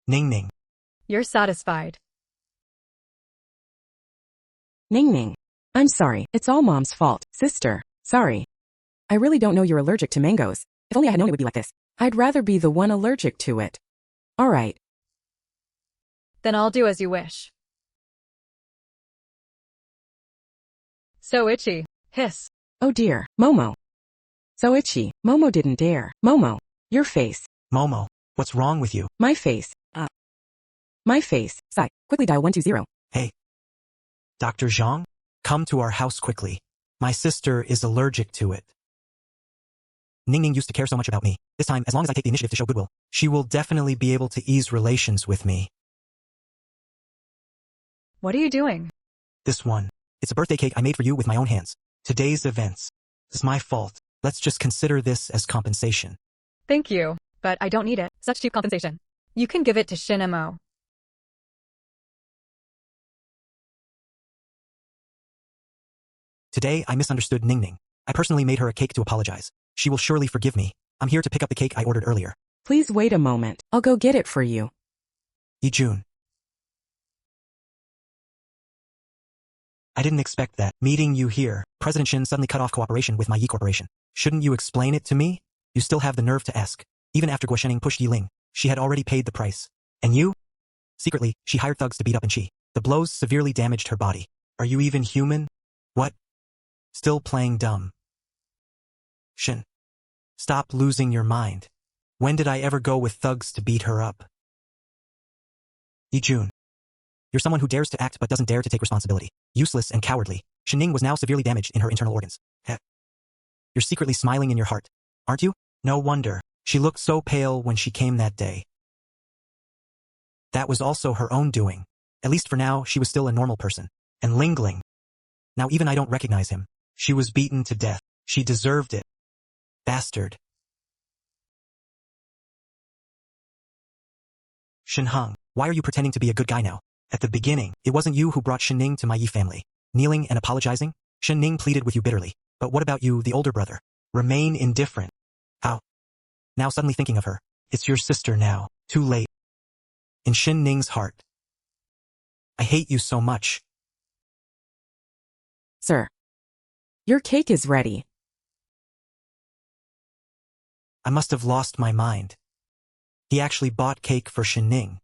Ning Ning. You're satisfied. Ning Ning. I'm sorry, it's all Mom's fault. Sister, sorry. I really don't know you're allergic to mangoes. If only I had known it would be like this. I'd rather be the one allergic to it. Alright. Then I'll do as you wish. So itchy. Hiss. Oh dear, Momo. So itchy. Momo didn't dare. Momo, your face. Momo, what's wrong with you? My face. My face. Sigh. Quickly dial 120. Hey. Dr. Zhang? Come to our house quickly. My sister is allergic to it. Ning Ning used to care so much about me. This time, as long as I take the initiative to show goodwill, she will definitely be able to ease relations with me. What are you doing? This one. It's a birthday cake I made for you with my own hands. Today's events. It's my fault. Let's just consider this as compensation. Thank you, but I don't need it. Such cheap compensation. You can give it to Shin Mo. Today, I misunderstood Ning Ning. I personally made her a cake to apologize. She will surely forgive me. I'm here to pick up the cake I ordered earlier. Please wait a moment. I'll go get it for you. Jun. I didn't expect that. Meeting you here, President Shin suddenly cut off cooperation with my Yi Corporation. Shouldn't you explain it to me? You still have the nerve to ask. Even after Guo Shening pushed Yi Ling, she had already paid the price. And you? Secretly, she hired thugs to beat up Chi. The blows severely damaged her body. Are you even human? What? Still playing dumb. Shin. Stop losing your mind. When did I ever go with thugs to beat her up? Jun. You're someone who dares to act but doesn't dare to take responsibility. Useless and cowardly. Ning was now severely damaged in her internal organs. You're secretly smiling in your heart, aren't you? No wonder. She looked so pale when she came that day. That was also her own doing. At least for now, she was still a normal person. And Ling. Now even I don't recognize him. She was beaten to death. She deserved it. Bastard. Shinhang, why are you pretending to be a good guy now? At the beginning, it wasn't you who brought Shinning to my Yi family. Kneeling and apologizing, Shinning pleaded with you bitterly. But what about you, the older brother? Remain indifferent. How? Now suddenly thinking of her. It's your sister now. Too late. In Shinning's heart. I hate you so much. Sir. Your cake is ready. I must have lost my mind. He actually bought cake for Shinning.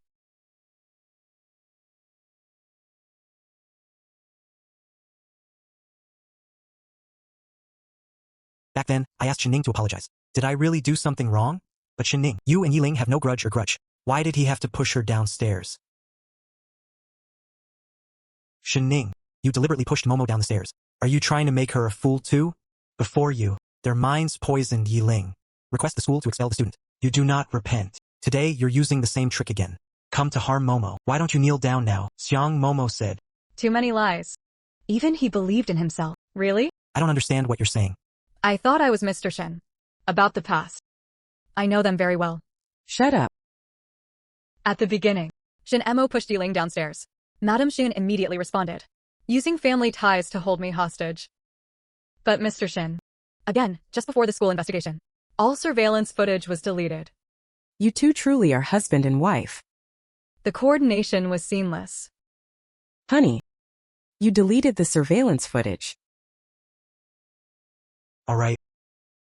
Back then, I asked Shinning to apologize. Did I really do something wrong? But Shinning, you and Yiling have no grudge or grudge. Why did he have to push her downstairs? Shinning, You deliberately pushed Momo down the stairs. Are you trying to make her a fool too? Before you, their minds poisoned Yi Ling. Request the school to expel the student. You do not repent. Today you're using the same trick again. Come to harm Momo. Why don't you kneel down now? Xiang Momo said. Too many lies. Even he believed in himself. Really? I don't understand what you're saying. I thought I was Mr. Shin. About the past. I know them very well. Shut up. At the beginning, Shin Emo pushed Yi Ling downstairs. Madam Shin immediately responded, using family ties to hold me hostage. But Mr. Shin, again, just before the school investigation, all surveillance footage was deleted. You two truly are husband and wife. The coordination was seamless. Honey, you deleted the surveillance footage. All right.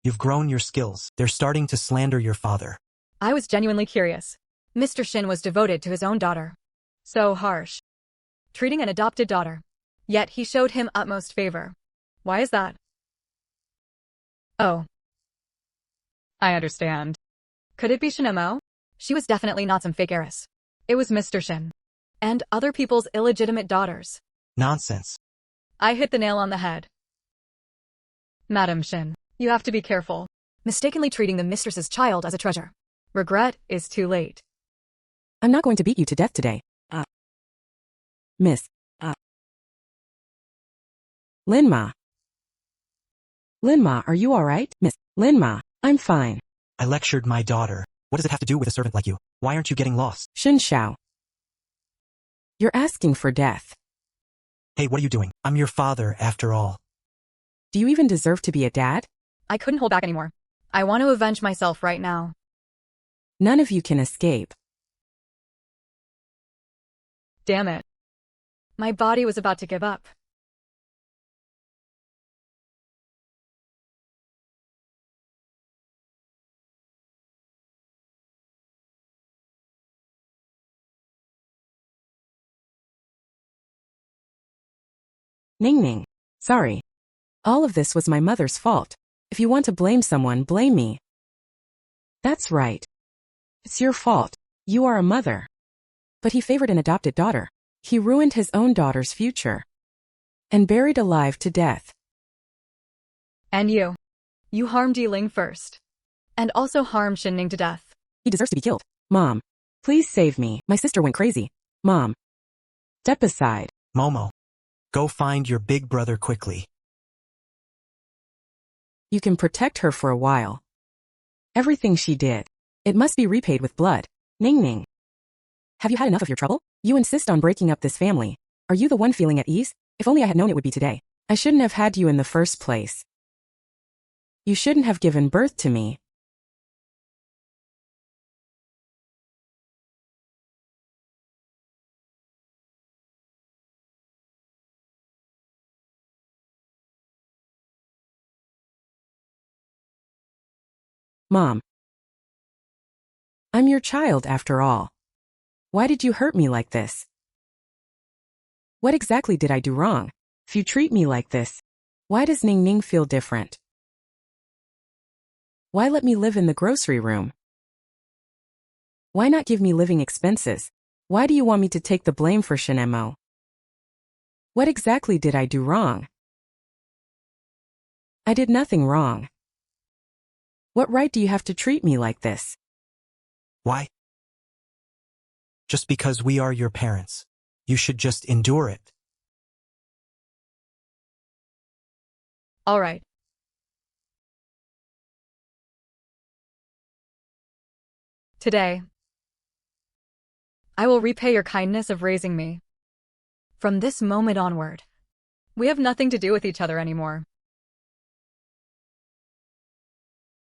You've grown your skills. They're starting to slander your father. I was genuinely curious. Mr. Shin was devoted to his own daughter. So harsh. Treating an adopted daughter. Yet he showed him utmost favor. Why is that? Oh. I understand. Could it be Shinemo? She was definitely not some fake heiress. It was Mr. Shin. And other people's illegitimate daughters. Nonsense. I hit the nail on the head. Madam Shin, you have to be careful. Mistakenly treating the mistress's child as a treasure. Regret is too late. I'm not going to beat you to death today. Miss. Linma. Linma, are you alright? Miss. Linma, I'm fine. I lectured my daughter. What does it have to do with a servant like you? Why aren't you getting lost? Shin Xiao. You're asking for death. Hey, what are you doing? I'm your father, after all. Do you even deserve to be a dad? I couldn't hold back anymore. I want to avenge myself right now. None of you can escape. Damn it. My body was about to give up. Ning Ning. Sorry. All of this was my mother's fault. If you want to blame someone, blame me. That's right. It's your fault. You are a mother. But he favored an adopted daughter. He ruined his own daughter's future. And buried alive to death. And you. You harmed Yi Ling first. And also harmed Shin Ning to death. He deserves to be killed. Mom. Please save me. My sister went crazy. Mom. Step aside. Momo. Go find your big brother quickly. You can protect her for a while. Everything she did. It must be repaid with blood. Ning Ning. Have you had enough of your trouble? You insist on breaking up this family. Are you the one feeling at ease? If only I had known it would be today. I shouldn't have had you in the first place. You shouldn't have given birth to me. Mom. I'm your child after all. Why did you hurt me like this? What exactly did I do wrong? If you treat me like this, why does Ning Ning feel different? Why let me live in the grocery room? Why not give me living expenses? Why do you want me to take the blame for Shinemo? What exactly did I do wrong? I did nothing wrong. What right do you have to treat me like this? Why? Just because we are your parents. You should just endure it. All right. Today, I will repay your kindness of raising me. From this moment onward, we have nothing to do with each other anymore.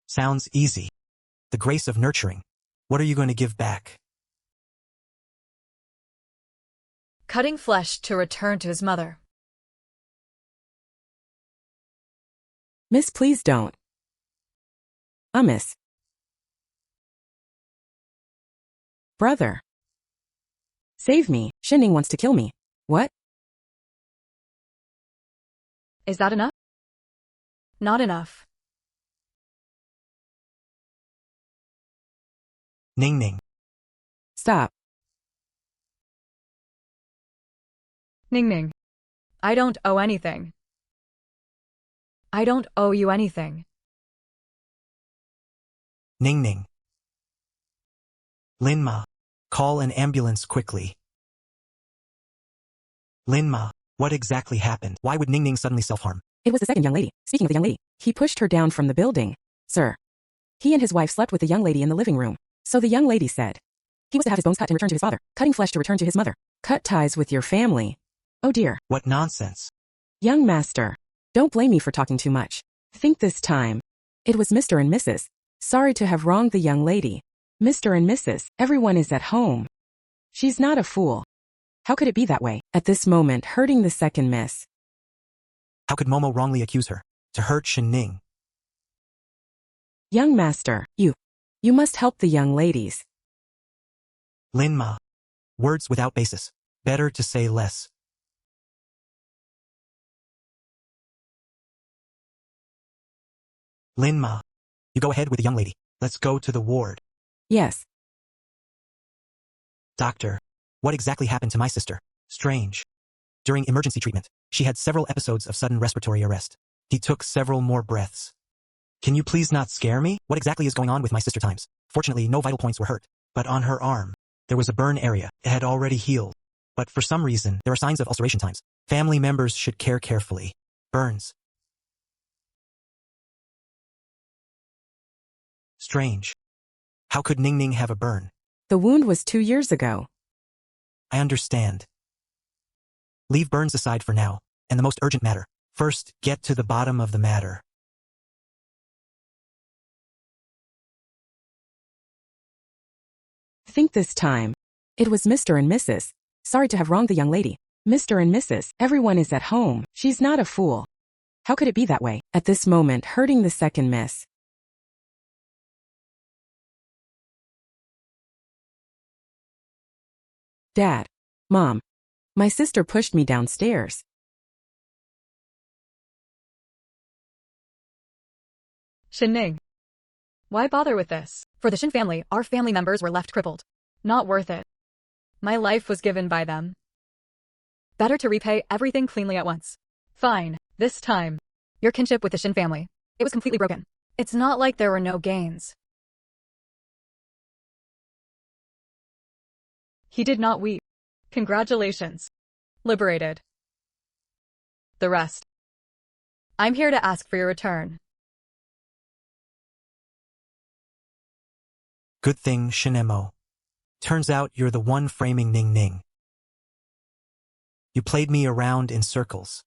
Sounds easy. The grace of nurturing. What are you going to give back? Cutting flesh to return to his mother. Miss, please don't. Miss. Brother. Save me. Shin Ning wants to kill me. What? Is that enough? Not enough. Ning Ning. Stop. Ning Ning. I don't owe anything. I don't owe you anything. Ning Ning. Linma. Call an ambulance quickly. Linma. What exactly happened? Why would Ning Ning suddenly self-harm? It was the second young lady. Speaking of the young lady, he pushed her down from the building. Sir. He and his wife slept with the young lady in the living room. So the young lady said he was to have his bones cut and return to his father, cutting flesh to return to his mother. Cut ties with your family. Oh dear. What nonsense. Young master. Don't blame me for talking too much. Think this time. It was Mr. and Mrs. Sorry to have wronged the young lady. Mr. and Mrs. Everyone is at home. She's not a fool. How could it be that way? At this moment, hurting the second miss. How could Momo wrongly accuse her? To hurt Shin Ning. Young master, you must help the young ladies. Linma. Words without basis. Better to say less. Linma. You go ahead with the young lady. Let's go to the ward. Yes. Doctor. What exactly happened to my sister? Strange. During emergency treatment, she had several episodes of sudden respiratory arrest. He took several more breaths. Can you please not scare me? What exactly is going on with my sister Times? Fortunately, no vital points were hurt. But on her arm, there was a burn area. It had already healed. But for some reason, there are signs of ulceration Times. Family members should care carefully. Burns. Strange. How could Ning Ning have a burn? The wound was 2 years ago. I understand. Leave burns aside for now, and the most urgent matter. First, get to the bottom of the matter. Think this time. It was Mr. and Mrs. Sorry to have wronged the young lady. Mr. and Mrs. Everyone is at home. She's not a fool. How could it be that way? At this moment, hurting the second miss. Dad. Mom. My sister pushed me downstairs. Shin Ning. Why bother with this? For the Shin family, our family members were left crippled. Not worth it. My life was given by them. Better to repay everything cleanly at once. Fine, this time. Your kinship with the Shin family. It was completely broken. It's not like there were no gains. He did not weep. Congratulations. Liberated. The rest. I'm here to ask for your return. Good thing, Shinemo. Turns out you're the one framing Ning Ning. You played me around in circles.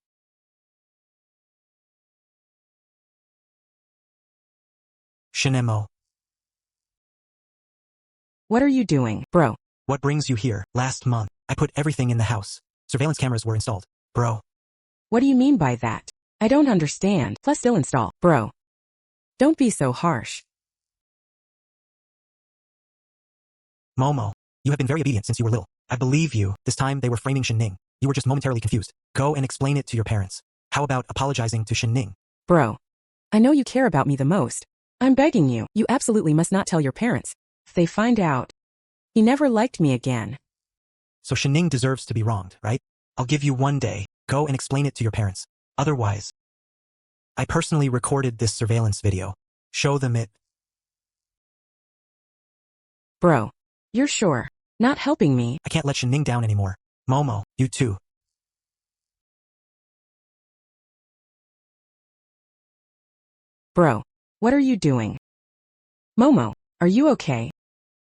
Shinemo. What are you doing, bro? What brings you here? Last month, I put everything in the house. Surveillance cameras were installed. Bro. What do you mean by that? I don't understand. Plus still install, bro. Don't be so harsh. Momo. You have been very obedient since you were little. I believe you. This time they were framing Shin Ning. You were just momentarily confused. Go and explain it to your parents. How about apologizing to Shin Ning? Bro. I know you care about me the most. I'm begging you. You absolutely must not tell your parents. If they find out, he never liked me again. So Shin Ning deserves to be wronged, right? I'll give you 1 day. Go and explain it to your parents. Otherwise, I personally recorded this surveillance video. Show them it. Bro. You're sure? Not helping me. I can't let Shin Ning down anymore. Momo, you too. Bro. What are you doing? Momo, are you okay?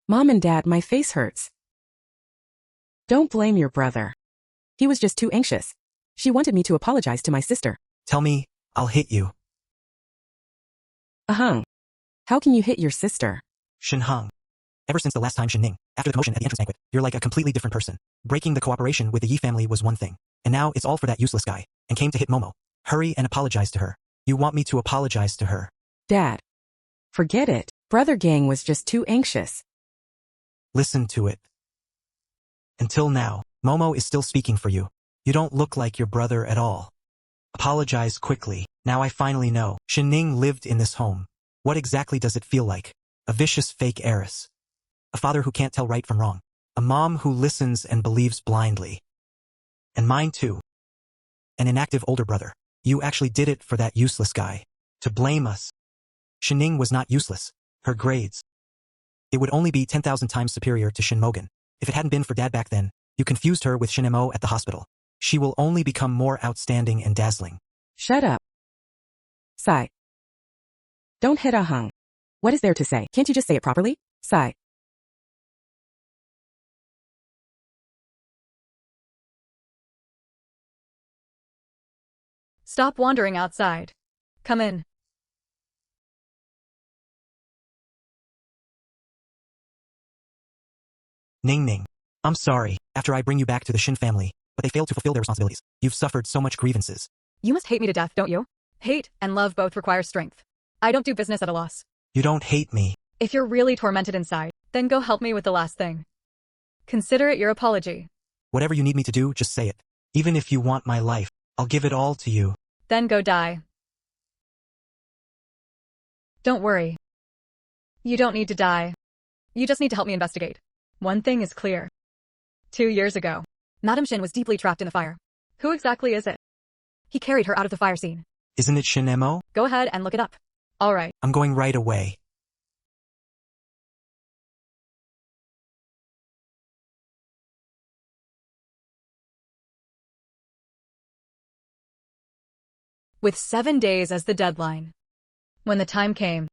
Mom and Dad, my face hurts. Don't blame your brother. He was just too anxious. She wanted me to apologize to my sister. Tell me, I'll hit you. Ahung. How can you hit your sister? Shin Hung. Ever since the last time Shin Ning, after the commotion at the entrance banquet, you're like a completely different person. Breaking the cooperation with the Yi family was one thing. And now it's all for that useless guy, and came to hit Momo. Hurry and apologize to her. You want me to apologize to her? Dad. Forget it. Brother gang was just too anxious. Listen to it. Until now, Momo is still speaking for you. You don't look like your brother at all. Apologize quickly. Now I finally know. Shin Ning lived in this home. What exactly does it feel like? A vicious fake heiress. A father who can't tell right from wrong. A mom who listens and believes blindly. And mine too. an inactive older brother. You actually did it for that useless guy. To blame us. Shinning was not useless. Her grades. It would only be 10,000 times superior to Shin Mogan. If it hadn't been for Dad back then, you confused her with Shin Mo at the hospital. She will only become more outstanding and dazzling. Shut up. Sigh. Don't hit a hung. What is there to say? Can't you just say it properly? Sigh. Stop wandering outside. Come in. Ning Ning. I'm sorry, after I bring you back to the Shin family, but they failed to fulfill their responsibilities. You've suffered so much grievances. You must hate me to death, don't you? Hate and love both require strength. I don't do business at a loss. You don't hate me. If you're really tormented inside, then go help me with the last thing. Consider it your apology. Whatever you need me to do, just say it. Even if you want my life, I'll give it all to you. Then go die. Don't worry. You don't need to die. You just need to help me investigate. One thing is clear. 2 years ago, Madam Shin was deeply trapped in the fire. Who exactly is it? He carried her out of the fire scene. Isn't it Shin Mo? Go ahead and look it up. All right. I'm going right away. With 7 days as the deadline. When the time came,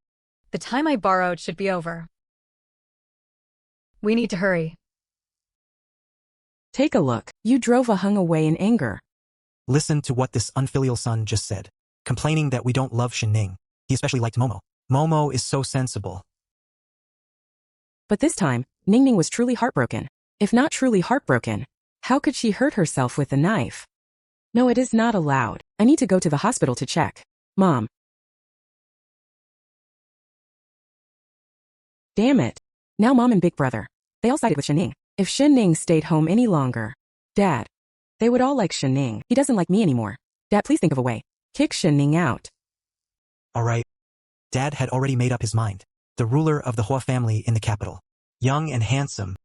the time I borrowed should be over. We need to hurry. Take a look. You drove a hung away in anger. Listen to what this unfilial son just said, complaining that we don't love Shin Ning. He especially liked Momo. Momo is so sensible. But this time, Ning Ning was truly heartbroken. If not truly heartbroken, how could she hurt herself with a knife? No, it is not allowed. I need to go to the hospital to check. Mom. Damn it. Now Mom and Big Brother. They all sided with Shin Ning. If Shin Ning stayed home any longer, Dad. They would all like Shin Ning. He doesn't like me anymore. Dad, please think of a way. Kick Shin Ning out. Alright. Dad had already made up his mind. The ruler of the Hua family in the capital. Young and handsome.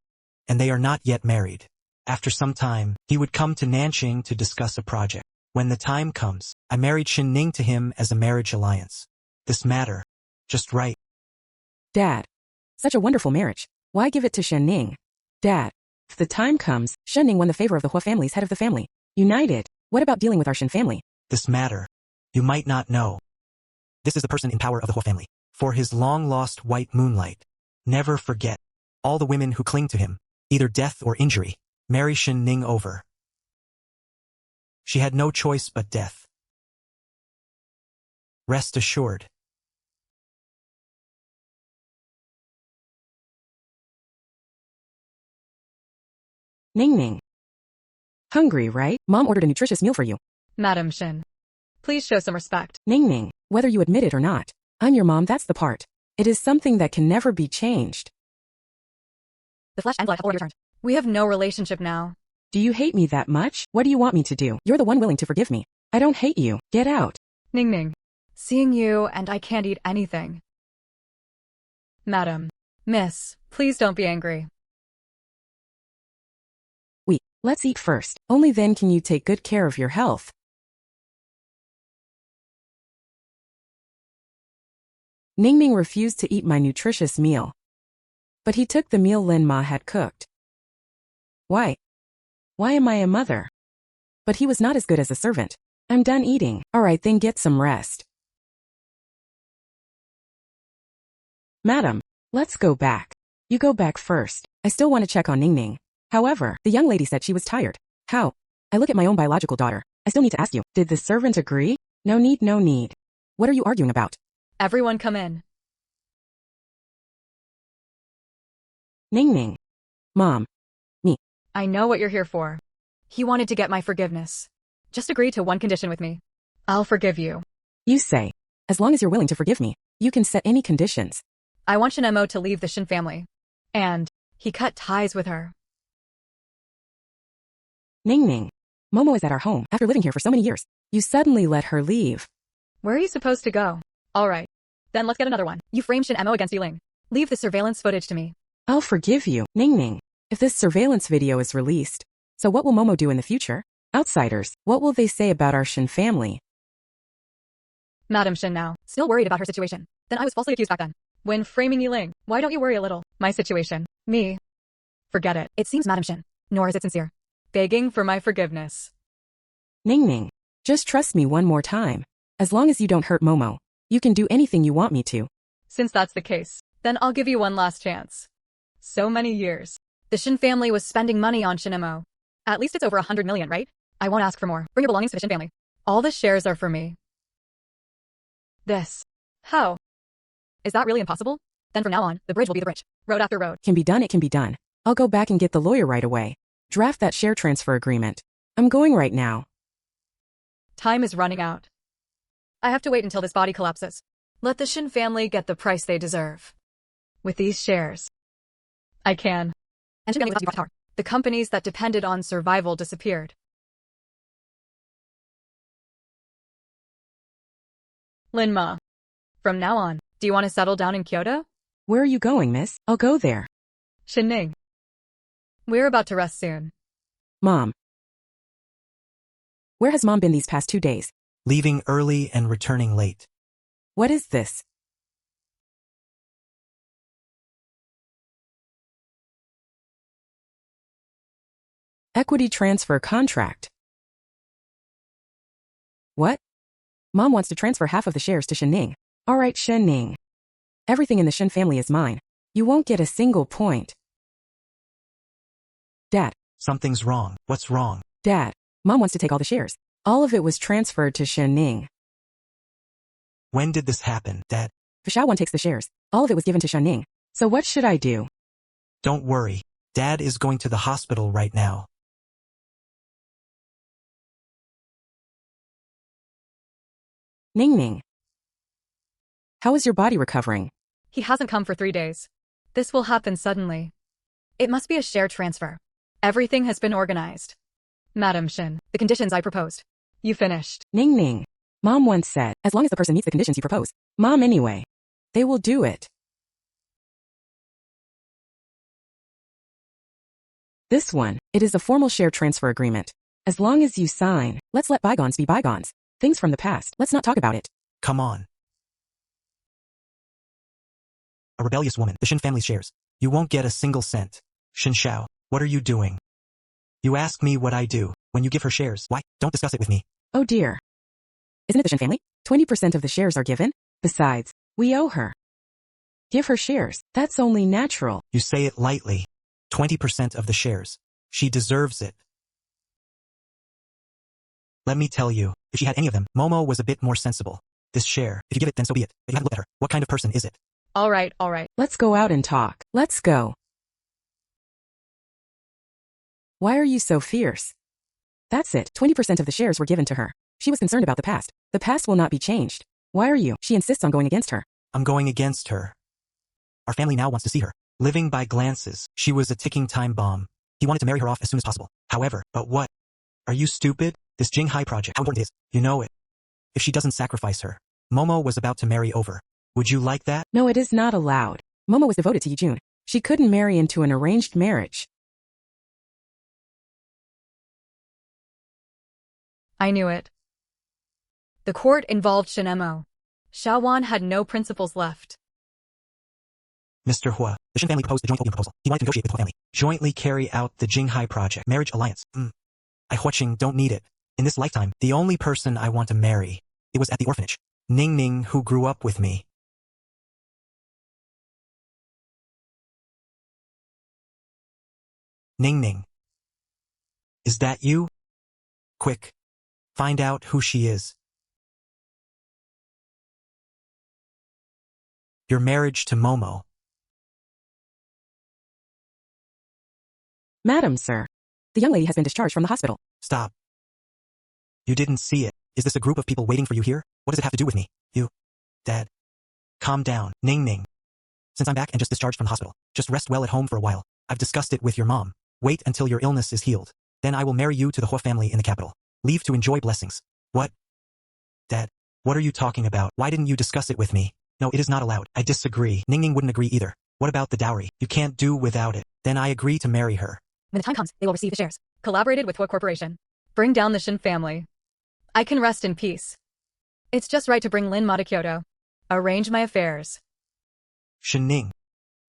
And they are not yet married. After some time, he would come to Nanjing to discuss a project. When the time comes, I married Shin Ning to him as a marriage alliance. This matter. Just right. Dad. Such a wonderful marriage. Why give it to Shin Ning? Dad. If the time comes, Shin Ning won the favor of the Hua family's head of the family. United. What about dealing with our Shin family? This matter. You might not know. This is the person in power of the Hua family. For his long-lost white moonlight. Never forget. All the women who cling to him, either death or injury, marry Shin Ning over. She had no choice but death. Rest assured. Ning Ning. Hungry, right? Mom ordered a nutritious meal for you. Madam Shin. Please show some respect. Ning Ning, whether you admit it or not. I'm your mom, that's the part. It is something that can never be changed. The flesh and blood have already returned. We have no relationship now. Do you hate me that much? What do you want me to do? You're the one willing to forgive me. I don't hate you. Get out. Ning Ning. Seeing you and I can't eat anything. Madam. Miss, please don't be angry. Let's eat first. Only then can you take good care of your health. Ning Ning refused to eat my nutritious meal. But he took the meal Lin Ma had cooked. Why? Why am I a mother? But he was not as good as a servant. I'm done eating. Alright, then get some rest. Madam, let's go back. You go back first. I still want to check on Ning Ning. However, the young lady said she was tired. How? I look at my own biological daughter. I still need to ask you, did the servant agree? No need, no need. What are you arguing about? Everyone come in. Ning Ning. Mom. Me. I know what you're here for. He wanted to get my forgiveness. Just agree to one condition with me. I'll forgive you. You say. As long as you're willing to forgive me, you can set any conditions. I want Shin Mo to leave the Shin family. And he cut ties with her. Ning Ning. Momo is at our home. After living here for so many years, you suddenly let her leave. Where are you supposed to go? Alright. Then let's get another one. You framed Shin Mo against Yiling. Leave the surveillance footage to me. I'll forgive you, Ning Ning, if this surveillance video is released. So what will Momo do in the future? Outsiders, what will they say about our Shin family? Madam Shin now, still worried about her situation. Then I was falsely accused back then. When framing Yiling, why don't you worry a little? My situation. Me. Forget it. It seems Madam Shin, nor is it sincere. Begging for my forgiveness. Ning Ning, just trust me one more time. As long as you don't hurt Momo, you can do anything you want me to. Since that's the case, then I'll give you one last chance. So many years. The Shin family was spending money on Shinemo. At least it's over 100 million, right? I won't ask for more. Bring your belongings to the Shin family. All the shares are for me. This. How? Is that really impossible? Then from now on, the bridge will be the bridge. Road after road. Can be done, it can be done. I'll go back and get the lawyer right away. Draft that share transfer agreement. I'm going right now. Time is running out. I have to wait until this body collapses. Let the Shin family get the price they deserve. With these shares, I can. And Shin family will have to be brought to power. The companies that depended on survival disappeared. Linma. From now on, do you want to settle down in Kyoto? Where are you going, miss? I'll go there. Shinning. We're about to rest soon. Mom. Where has Mom been these past 2 days? Leaving early and returning late. What is this? Equity transfer contract. What? Mom wants to transfer half of the shares to Shin Ning. All right, Shin Ning. Everything in the Shin family is mine. You won't get a single point. Dad. Something's wrong. What's wrong? Dad. Mom wants to take all the shares. All of it was transferred to Shin Ning. When did this happen, Dad? Fictional takes the shares. All of it was given to Shin Ning. So what should I do? Don't worry. Dad is going to the hospital right now. Ning Ning. How is your body recovering? He hasn't come for 3 days. This will happen suddenly. It must be a share transfer. Everything has been organized. Madam Shin, the conditions I proposed. You finished. Ning Ning. Mom once said, as long as the person meets the conditions you propose. Mom anyway. They will do it. This one, it is a formal share transfer agreement. As long as you sign, let's let bygones be bygones. Things from the past, let's not talk about it. Come on. A rebellious woman, the Shin family shares. You won't get a single cent. Shin Shao, what are you doing? You ask me what I do when you give her shares. Why? Don't discuss it with me. Oh dear. Isn't it the Shin family? 20% of the shares are given. Besides, we owe her. Give her shares. That's only natural. You say it lightly. 20% of the shares. She deserves it. Let me tell you, if she had any of them, Momo was a bit more sensible. This share, if you give it, then so be it. But you have to look at her. What kind of person is it? All right, all right. Let's go out and talk. Let's go. Why are you so fierce? That's it. 20% of the shares were given to her. She was concerned about the past. The past will not be changed. Why are you? She insists on going against her. I'm going against her. Our family now wants to see her. Living by glances, she was a ticking time bomb. He wanted to marry her off as soon as possible. However, but what? Are you stupid? This Jinghai project, how important it is. You know it. If she doesn't sacrifice her, Momo was about to marry over. Would you like that? No, it is not allowed. Momo was devoted to Yijun. She couldn't marry into an arranged marriage. I knew it. The court involved Shinemo. Shaowan had no principles left. Mr. Hua, the Shin family proposed the joint opium proposal. He wanted to negotiate with the Hua family. Jointly carry out the Jinghai project. Marriage alliance. I Huaching don't need it. In this lifetime, the only person I want to marry, it was at the orphanage. Ning Ning, who grew up with me. Ning Ning. Is that you? Quick. Find out who she is. Your marriage to Momo. Madam, sir. The young lady has been discharged from the hospital. Stop. You didn't see it. Is this a group of people waiting for you here? What does it have to do with me? You. Dad. Calm down. Ning Ning. Since I'm back and just discharged from the hospital, just rest well at home for a while. I've discussed it with your mom. Wait until your illness is healed. Then I will marry you to the Hua family in the capital. Leave to enjoy blessings. What? Dad. What are you talking about? Why didn't you discuss it with me? No, it is not allowed. I disagree. Ning Ning wouldn't agree either. What about the dowry? You can't do without it. Then I agree to marry her. When the time comes, they will receive the shares. Collaborated with Hua Corporation. Bring down the Shin family. I can rest in peace. It's just right to bring Lin Ma to Kyoto. Arrange my affairs. Ning,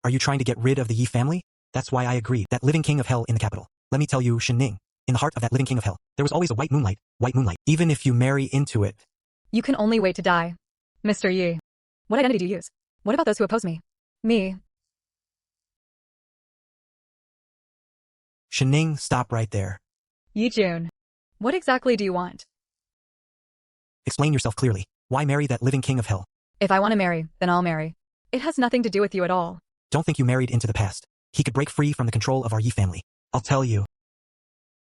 are you trying to get rid of the Yi family? That's why I agreed. That living king of hell in the capital. Let me tell you, Ning, in the heart of that living king of hell, there was always a white moonlight, even if you marry into it. You can only wait to die. Mr. Yi. What identity do you use? What about those who oppose me? Me. Ning, stop right there. Yi Jun. What exactly do you want? Explain yourself clearly. Why marry that living king of hell? If I want to marry, then I'll marry. It has nothing to do with you at all. Don't think you married into the past. He could break free from the control of our Yi family. I'll tell you.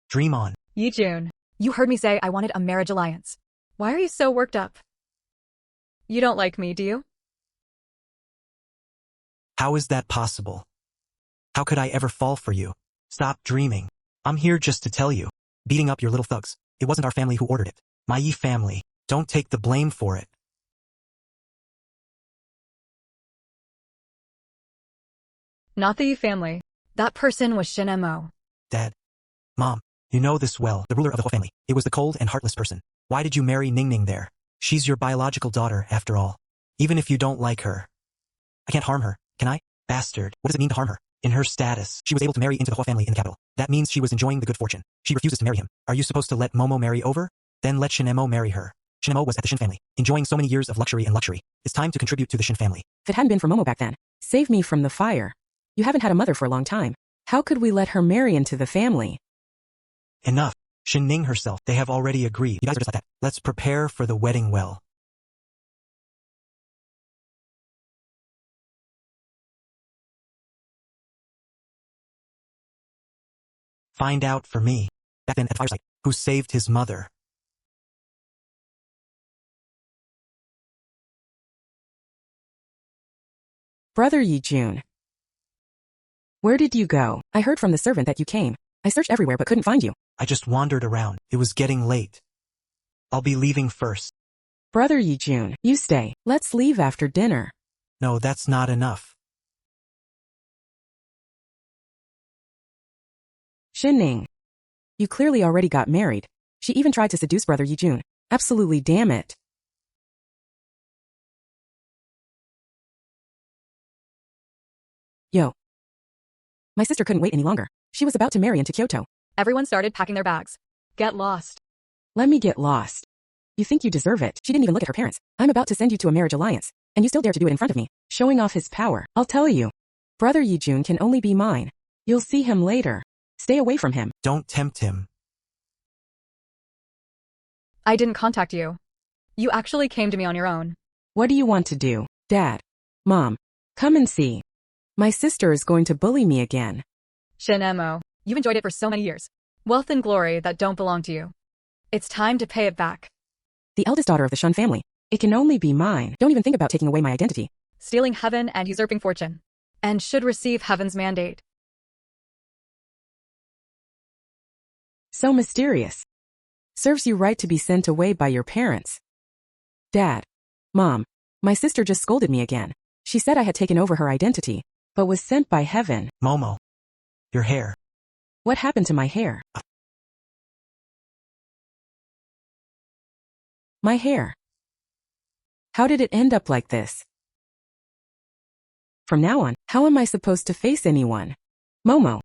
Dream on. Yi Jun. You heard me say I wanted a marriage alliance. Why are you so worked up? You don't like me, do you? How is that possible? How could I ever fall for you? Stop dreaming. I'm here just to tell you. Beating up your little thugs. It wasn't our family who ordered it. My Yi family. Don't take the blame for it. Not the Yi family. That person was Shin Mo. Dad. Mom. You know this well, the ruler of the whole family. It was the cold and heartless person. Why did you marry Ning there? She's your biological daughter, after all. Even if you don't like her. I can't harm her, can I? Bastard. What does it mean to harm her? In her status, she was able to marry into the whole family in the capital. That means she was enjoying the good fortune. She refuses to marry him. Are you supposed to let Momo marry over? Then let Shin Mo marry her. Shin Mo was at the Shin family, enjoying so many years of luxury. It's time to contribute to the Shin family. If it hadn't been for Momo back then, save me from the fire. You haven't had a mother for a long time. How could we let her marry into the family? Enough. Ning herself, they have already agreed. You guys are just like that. Let's prepare for the wedding well. Find out for me, back then at the fireside, who saved his mother. Brother Yi Jun. Where did you go? I heard from the servant that you came. I searched everywhere but couldn't find you. I just wandered around. It was getting late. I'll be leaving first. Brother Yi Jun, you stay. Let's leave after dinner. No, that's not enough. Ning. You clearly already got married. She even tried to seduce Brother Yi Jun. Absolutely damn it. Yo. My sister couldn't wait any longer. She was about to marry into Kyoto. Everyone started packing their bags. Get lost. Let me get lost. You think you deserve it. She didn't even look at her parents. I'm about to send you to a marriage alliance. And you still dare to do it in front of me. Showing off his power. I'll tell you. Brother Yi Jun can only be mine. You'll see him later. Stay away from him. Don't tempt him. I didn't contact you. You actually came to me on your own. What do you want to do? Dad. Mom. Come and see. My sister is going to bully me again. Shin Mo, you've enjoyed it for so many years. Wealth and glory that don't belong to you. It's time to pay it back. The eldest daughter of the Shun family. It can only be mine. Don't even think about taking away my identity. Stealing heaven and usurping fortune. And should receive heaven's mandate. So mysterious. Serves you right to be sent away by your parents. Dad. Mom. My sister just scolded me again. She said I had taken over her identity, but was sent by heaven. Momo. Your hair. What happened to my hair? My hair. How did it end up like this? From now on, how am I supposed to face anyone? Momo.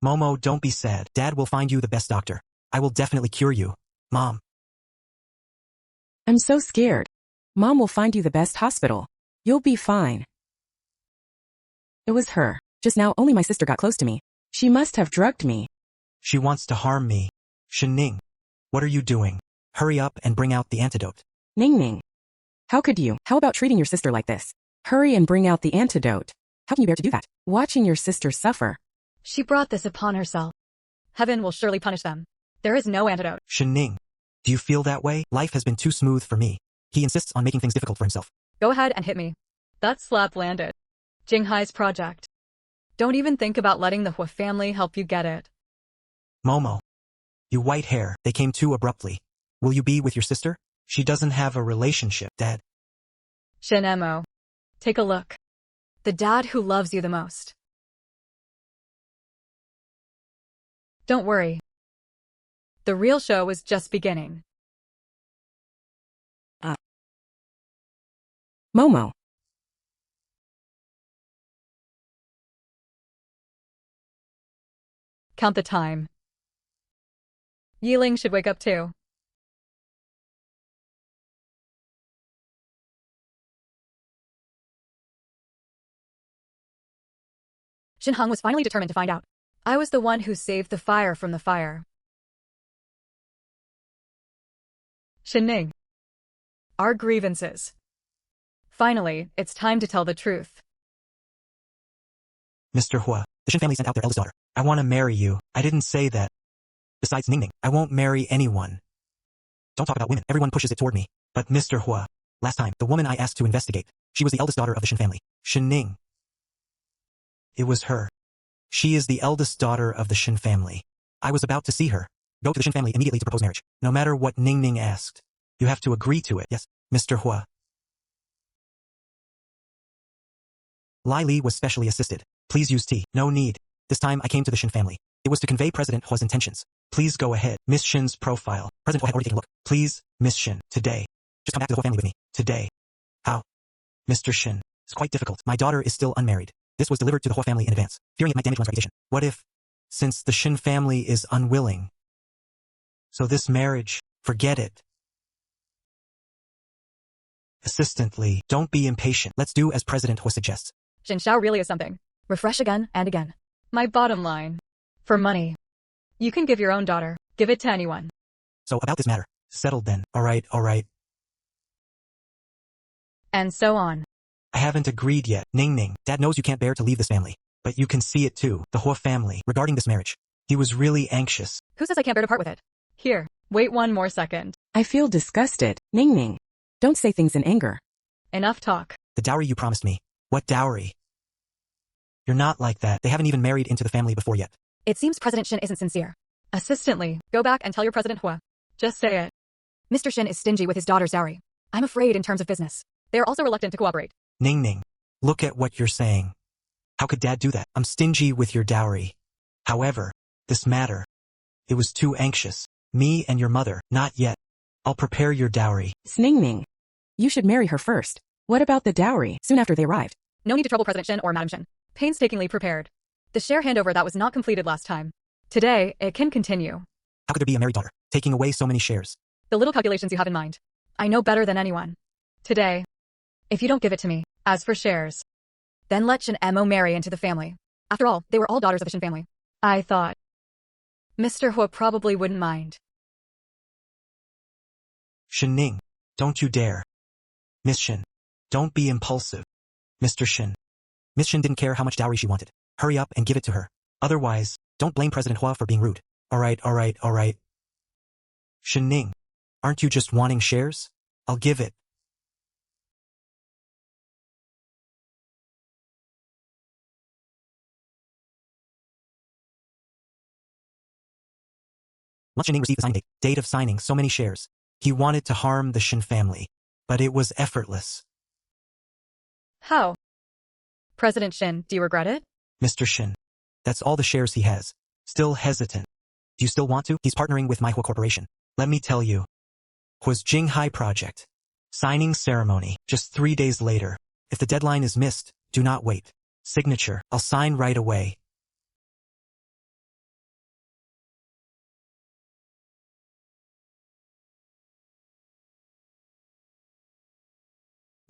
Momo, don't be sad. Dad will find you the best doctor. I will definitely cure you. Mom. I'm so scared. Mom will find you the best hospital. You'll be fine. It was her. Just now, only my sister got close to me. She must have drugged me. She wants to harm me. Ning, what are you doing? Hurry up and bring out the antidote. Ning. How could you? How about treating your sister like this? Hurry and bring out the antidote. How can you bear to do that? Watching your sister suffer. She brought this upon herself. Heaven will surely punish them. There is no antidote. Ning, do you feel that way? Life has been too smooth for me. He insists on making things difficult for himself. Go ahead and hit me. That slap landed. Jinghai's project. Don't even think about letting the Hua family help you get it. Momo. You white hair, they came too abruptly. Will you be with your sister? She doesn't have a relationship, Dad. Shin Mo. Take a look. The dad who loves you the most. Don't worry. The real show was just beginning. Momo. Count the time. Yiling should wake up too. Xinhang was finally determined to find out. I was the one who saved the fire from the fire. Xinning. Our grievances. Finally, it's time to tell the truth. Mr. Hua, the Shin family sent out their eldest daughter. I want to marry you. I didn't say that. Besides Ningning, I won't marry anyone. Don't talk about women. Everyone pushes it toward me. But Mr. Hua, last time, the woman I asked to investigate, she was the eldest daughter of the Shin family. Shin Ning. It was her. She is the eldest daughter of the Shin family. I was about to see her. Go to the Shin family immediately to propose marriage. No matter what Ningning asked. You have to agree to it. Yes, Mr. Hua. Lai Li was specially assisted. Please use tea. No need. This time I came to the Shin family. It was to convey President Hua's intentions. Please go ahead. Miss Shin's profile. President Hua had already taken a look. Please, Miss Shin, today. Just come back to the Hua family with me. Today. How? Mr. Shin. It's quite difficult. My daughter is still unmarried. This was delivered to the Hua family in advance, fearing it might damage one's reputation. What if, since the Shin family is unwilling, so this marriage, forget it. Assistantly, don't be impatient. Let's do as President Hua suggests. Xin Xiao really is something. Refresh again and again. My bottom line. For money. You can give your own daughter. Give it to anyone. So about this matter. Settled then. Alright. And so on. I haven't agreed yet. Ning, Dad knows you can't bear to leave this family. But you can see it too, the Hua family, regarding this marriage. He was really anxious. Who says I can't bear to part with it? Here, wait one more second. I feel disgusted. Ning. Don't say things in anger. Enough talk. The dowry you promised me. What dowry? You're not like that. They haven't even married into the family before yet. It seems President Shin isn't sincere. Assistantly, go back and tell your President Hua. Just say it. Mr. Shin is stingy with his daughter's dowry. I'm afraid in terms of business. They are also reluctant to cooperate. Ning, look at what you're saying. How could Dad do that? I'm stingy with your dowry. However, this matter. It was too anxious. Me and your mother, not yet. I'll prepare your dowry. Ning. You should marry her first. What about the dowry, soon after they arrived? No need to trouble President Shin or Madam Shin. Painstakingly prepared. The share handover that was not completed last time. Today, it can continue. How could there be a married daughter, taking away so many shares? The little calculations you have in mind. I know better than anyone. Today. If you don't give it to me, as for shares, then let Shin Mo marry into the family. After all, they were all daughters of the Shin family. I thought Mr. Hua probably wouldn't mind. Shin Ning, don't you dare. Miss Shin, don't be impulsive. Mr. Shin. Miss Shin didn't care how much dowry she wanted. Hurry up and give it to her. Otherwise, don't blame President Hua for being rude. Alright. Shin Ning, aren't you just wanting shares? I'll give it. Once Shin Ning received the signing date of signing so many shares, he wanted to harm the Shin family, but it was effortless. How? President Shin, do you regret it? Mr. Shin, that's all the shares he has. Still hesitant. Do you still want to? He's partnering with my Hua Corporation. Let me tell you. Hua's Jinghai project. Signing ceremony, just 3 days later. If the deadline is missed, do not wait. Signature, I'll sign right away.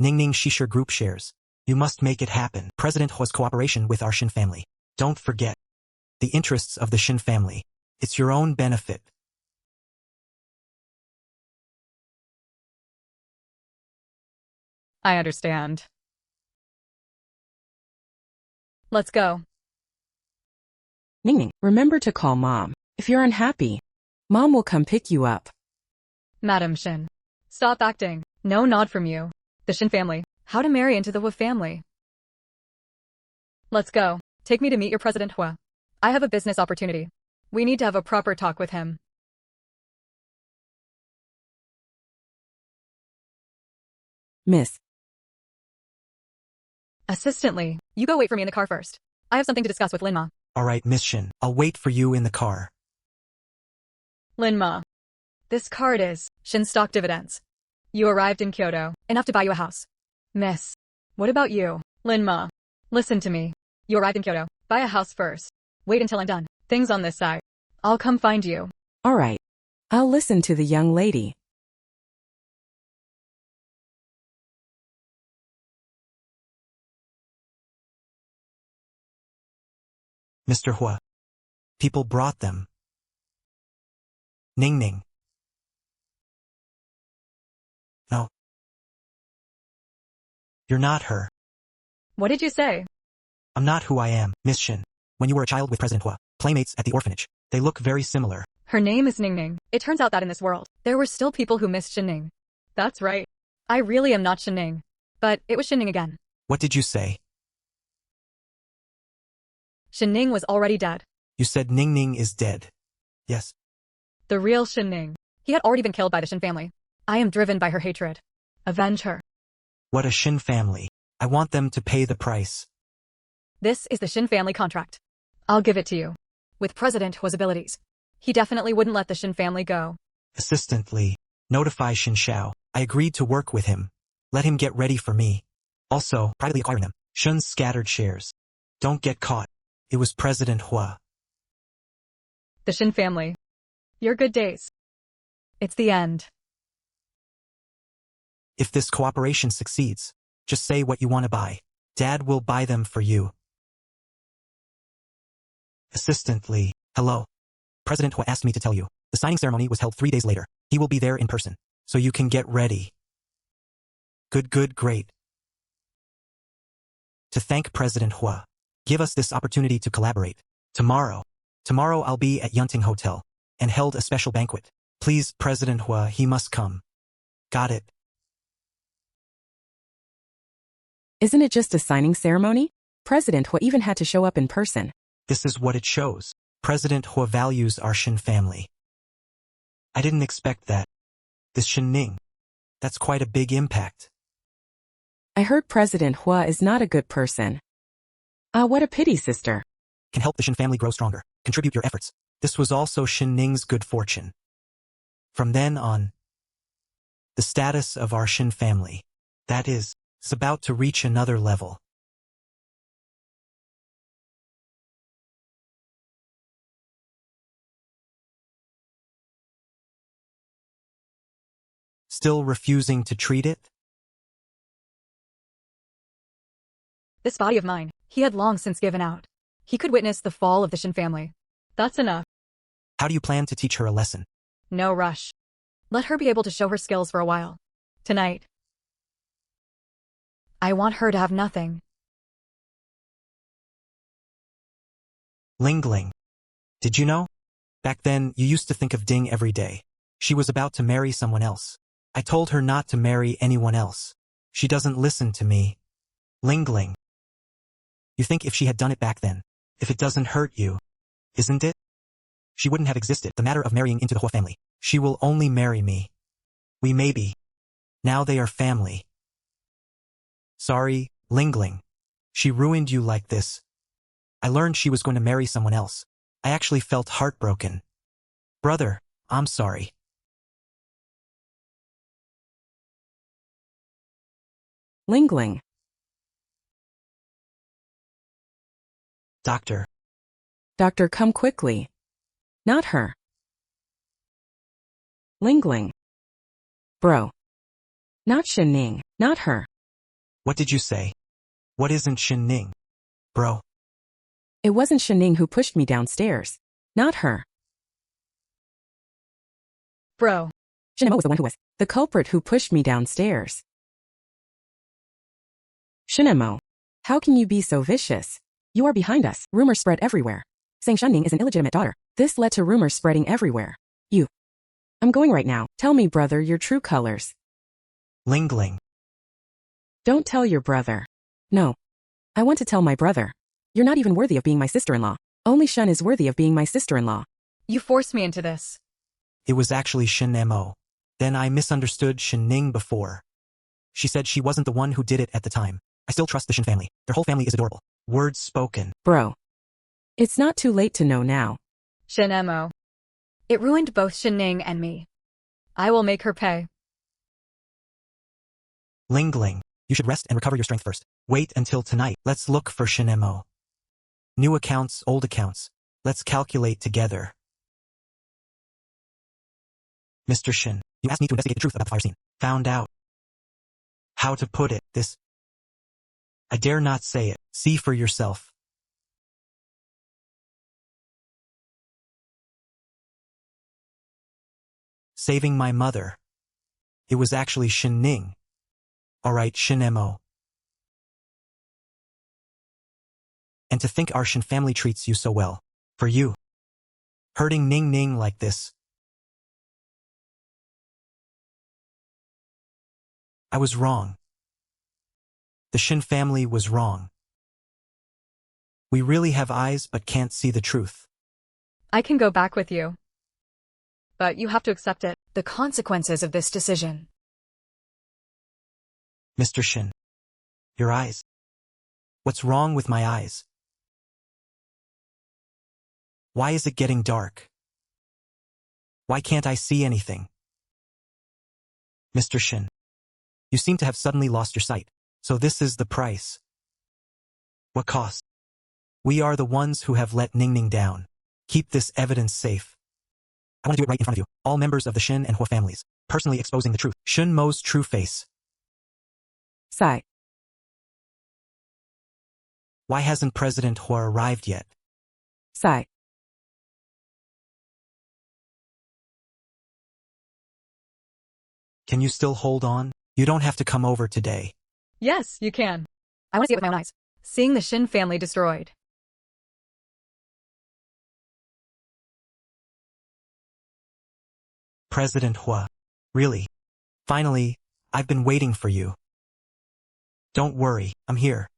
Ning Shisher Group shares. You must make it happen. President Hua's cooperation with our Shin family. Don't forget. The interests of the Shin family. It's your own benefit. I understand. Let's go. Ning, remember to call Mom. If you're unhappy, Mom will come pick you up. Madam Shin. Stop acting. No nod from you. The Shin family. How to marry into the Hua family. Let's go. Take me to meet your President Hua. I have a business opportunity. We need to have a proper talk with him. Miss. Assistantly, you go wait for me in the car first. I have something to discuss with Linma. Alright, Miss Shin. I'll wait for you in the car. Linma. This card is Shin stock dividends. You arrived in Kyoto, enough to buy you a house. Miss. What about you, Linma? Listen to me. You arrived in Kyoto. Buy a house first. Wait until I'm done. Things on this side. I'll come find you. All right. I'll listen to the young lady. Mr. Hua. People brought them. Ning Ning. No. You're not her. What did you say? I'm not who I am, Miss Shin. When you were a child with President Hua, playmates at the orphanage, they look very similar. Her name is Ning Ning. It turns out that in this world, there were still people who missed Shin Ning. That's right. I really am not Shin Ning. But it was Shin Ning again. What did you say? Shin Ning was already dead. You said Ning Ning is dead. Yes. The real Shin Ning. He had already been killed by the Shin family. I am driven by her hatred. Avenge her. What a Shin family. I want them to pay the price. This is the Shin family contract. I'll give it to you. With President Hua's abilities, he definitely wouldn't let the Shin family go. Assistant Lee, notify Shin Xiao. I agreed to work with him. Let him get ready for me. Also, privately acquiring them. Shun's scattered shares. Don't get caught. It was President Hua. The Shin family. Your good days. It's the end. If this cooperation succeeds, just say what you want to buy. Dad will buy them for you. Assistant Lee, hello. President Hua asked me to tell you. The signing ceremony was held 3 days later. He will be there in person. So you can get ready. Good, great. To thank President Hua. Give us this opportunity to collaborate. Tomorrow I'll be at Yunting Hotel and held a special banquet. Please, President Hua, he must come. Got it. Isn't it just a signing ceremony? President Hua even had to show up in person. This is what it shows. President Hua values our Shin family. I didn't expect that. This Shin Ning. That's quite a big impact. I heard President Hua is not a good person. What a pity, sister. Can help the Shin family grow stronger. Contribute your efforts. This was also Shin Ning's good fortune. From then on, the status of our Shin family, that is about to reach another level. Still refusing to treat it? This body of mine, he had long since given out. He could witness the fall of the Shin family. That's enough. How do you plan to teach her a lesson? No rush. Let her be able to show her skills for a while. Tonight. I want her to have nothing. Ling Ling. Did you know? Back then, you used to think of Ding every day. She was about to marry someone else. I told her not to marry anyone else. She doesn't listen to me. Ling Ling. You think if she had done it back then, if it doesn't hurt you, isn't it? She wouldn't have existed. The matter of marrying into the Hua family. She will only marry me. We maybe. Now they are family. Sorry, Ling Ling. She ruined you like this. I learned she was going to marry someone else. I actually felt heartbroken. Brother, I'm sorry. Ling Ling. Doctor. Doctor, come quickly. Not her. Ling Ling. Bro. Not Shin Ning. Not her. What did you say? What isn't Shin Ning? Bro. It wasn't Shin Ning who pushed me downstairs. Not her. Bro. Shin Mo was the one who was the culprit who pushed me downstairs. Shinemo, how can you be so vicious? You are behind us. Rumors spread everywhere, saying Shunning is an illegitimate daughter. This led to rumors spreading everywhere. I'm going right now. Tell me, brother, your true colors. Ling Ling. Don't tell your brother. No. I want to tell my brother. You're not even worthy of being my sister-in-law. Only Shun is worthy of being my sister-in-law. You forced me into this. It was actually Shin Mo. Then I misunderstood Shin Ning before. She said she wasn't the one who did it at the time. I still trust the Shin family. Their whole family is adorable. Words spoken. Bro. It's not too late to know now. Shin Mo. It ruined both Ning and me. I will make her pay. Ling Ling, you should rest and recover your strength first. Wait until tonight. Let's look for Shinemo. New accounts, old accounts. Let's calculate together. Mr. Shin, you asked me to investigate the truth about the fire scene. Found out. How to put it, this. I dare not say it. See for yourself. Saving my mother. It was actually Shin Ning. Alright, Shinemo. And to think our Shin family treats you so well. For you. Hurting Ning Ning like this. I was wrong. The Shin family was wrong. We really have eyes but can't see the truth. I can go back with you. But you have to accept it. The consequences of this decision. Mr. Shin. Your eyes. What's wrong with my eyes? Why is it getting dark? Why can't I see anything? Mr. Shin. You seem to have suddenly lost your sight. So this is the price. What cost? We are the ones who have let Ning Ning down. Keep this evidence safe. I want to do it right in front of you. All members of the Shin and Hua families. Personally exposing the truth. Shun Mo's true face. Sigh. Why hasn't President Hua arrived yet? Sigh. Can you still hold on? You don't have to come over today. Yes, you can. I want to see it with my own eyes. Seeing the Shin family destroyed. President Hua. Really? Finally, I've been waiting for you. Don't worry, I'm here.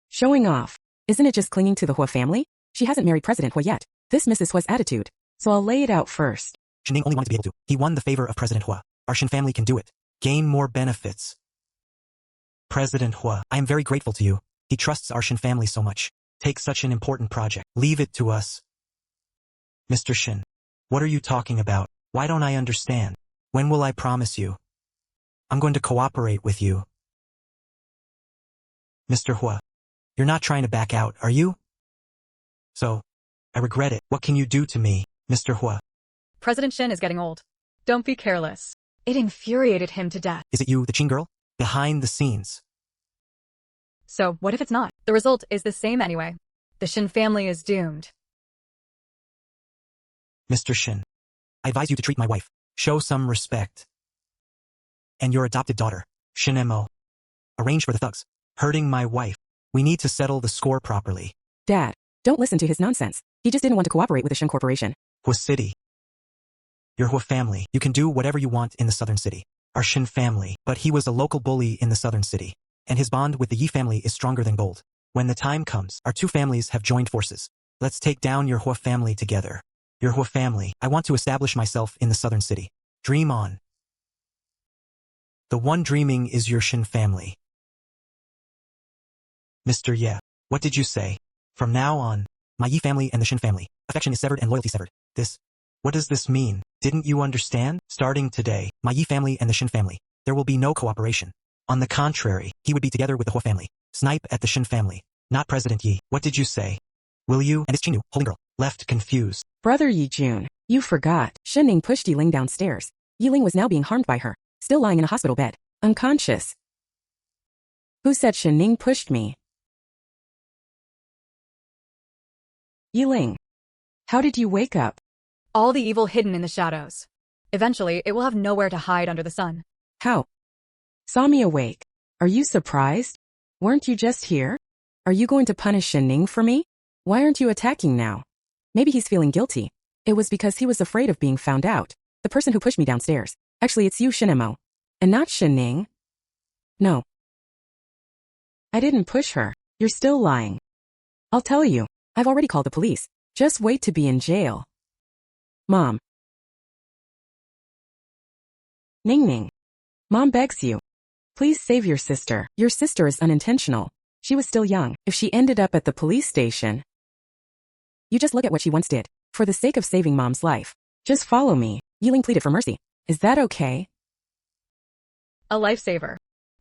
Showing off. Isn't it just clinging to the Hua family? She hasn't married President Hua yet. This Mrs. Hua's attitude. So I'll lay it out first. Shin Ning only wanted to be able to. He won the favor of President Hua. Our Shin family can do it. Gain more benefits. President Hua, I am very grateful to you. He trusts our Shin family so much. Take such an important project. Leave it to us. Mr. Shin. What are you talking about? Why don't I understand? When will I promise you? I'm going to cooperate with you. Mr. Hua. You're not trying to back out, are you? So, I regret it. What can you do to me, Mr. Hua? President Shin is getting old. Don't be careless. It infuriated him to death. Is it you, the Qing girl? Behind the scenes. So, what if it's not? The result is the same anyway. The Shin family is doomed. Mr. Shin. I advise you to treat my wife. Show some respect. And your adopted daughter, Shinemo. Arrange for the thugs. Hurting my wife. We need to settle the score properly. Dad, don't listen to his nonsense. He just didn't want to cooperate with the Shin Corporation. Hua City. Your Hua family. You can do whatever you want in the southern city. Our Shin family. But he was a local bully in the southern city. And his bond with the Yi family is stronger than gold. When the time comes, our two families have joined forces. Let's take down your Hua family together. Your Hua family. I want to establish myself in the southern city. Dream on. The one dreaming is your Shin family. Mr. Ye, what did you say? From now on, my Yi family and the Shin family. Affection is severed and loyalty severed. What does this mean? Didn't you understand? Starting today, my Yi family and the Shin family. There will be no cooperation. On the contrary, he would be together with the Hua family. Snipe at the Shin family. Not President Yi. What did you say? Will you? And it's Qingnu, holding girl, left confused. Brother Yi Jun, you forgot. Shin Ning pushed Yi Ling downstairs. Yi Ling was now being harmed by her. Still lying in a hospital bed. Unconscious. Who said Shin Ning pushed me? Yi Ling. How did you wake up? All the evil hidden in the shadows. Eventually, it will have nowhere to hide under the sun. How? Saw me awake. Are you surprised? Weren't you just here? Are you going to punish Shin Ning for me? Why aren't you attacking now? Maybe he's feeling guilty. It was because he was afraid of being found out. The person who pushed me downstairs. Actually, it's you, Shinemo. And not Shin Ning. No. I didn't push her. You're still lying. I'll tell you. I've already called the police. Just wait to be in jail. Mom. Ning Ning. Mom begs you. Please save your sister. Your sister is unintentional. She was still young. If she ended up at the police station. You just look at what she once did. For the sake of saving Mom's life, just follow me. Yiling pleaded for mercy. Is that okay? A lifesaver.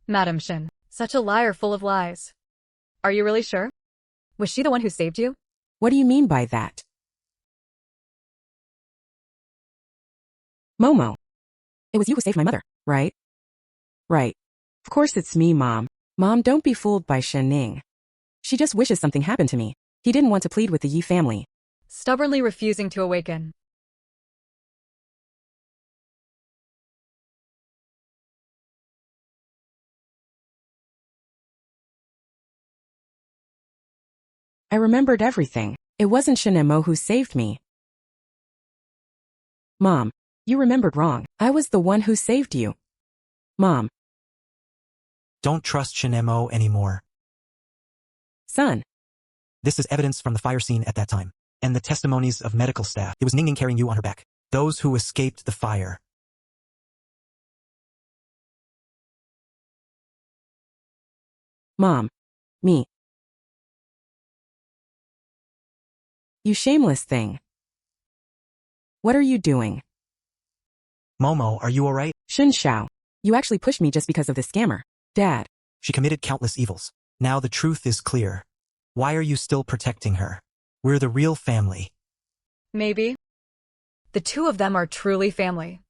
Madam Shin. Such a liar full of lies. Are you really sure? Was she the one who saved you? What do you mean by that? Momo. It was you who saved my mother, right? Right. Of course it's me, Mom. Mom, don't be fooled by Shen Ning. She just wishes something happened to me. He didn't want to plead with the Yi family. Stubbornly refusing to awaken. I remembered everything. It wasn't Shen Mo who saved me. Mom, you remembered wrong. I was the one who saved you. Mom. Don't trust Shinemo anymore. Son. This is evidence from the fire scene at that time, and the testimonies of medical staff. It was Ningning carrying you on her back. Those who escaped the fire. Mom. Me. You shameless thing. What are you doing? Momo, are you alright? Shin Xiao. You actually pushed me just because of this scammer. Dad. She committed countless evils. Now the truth is clear. Why are you still protecting her? We're the real family. Maybe. The two of them are truly family.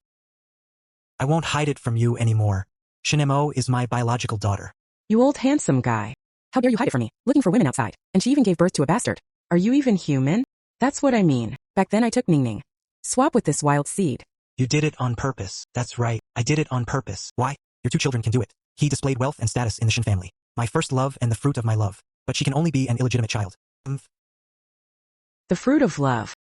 I won't hide it from you anymore. Shinemo is my biological daughter. You old handsome guy. How dare you hide it from me, looking for women outside, and she even gave birth to a bastard. Are you even human? That's what I mean. Back then I took Ningning. Swap with this wild seed. You did it on purpose. That's right. I did it on purpose. Why? Your two children can do it. He displayed wealth and status in the Shin family. My first love and the fruit of my love. But she can only be an illegitimate child. The fruit of love.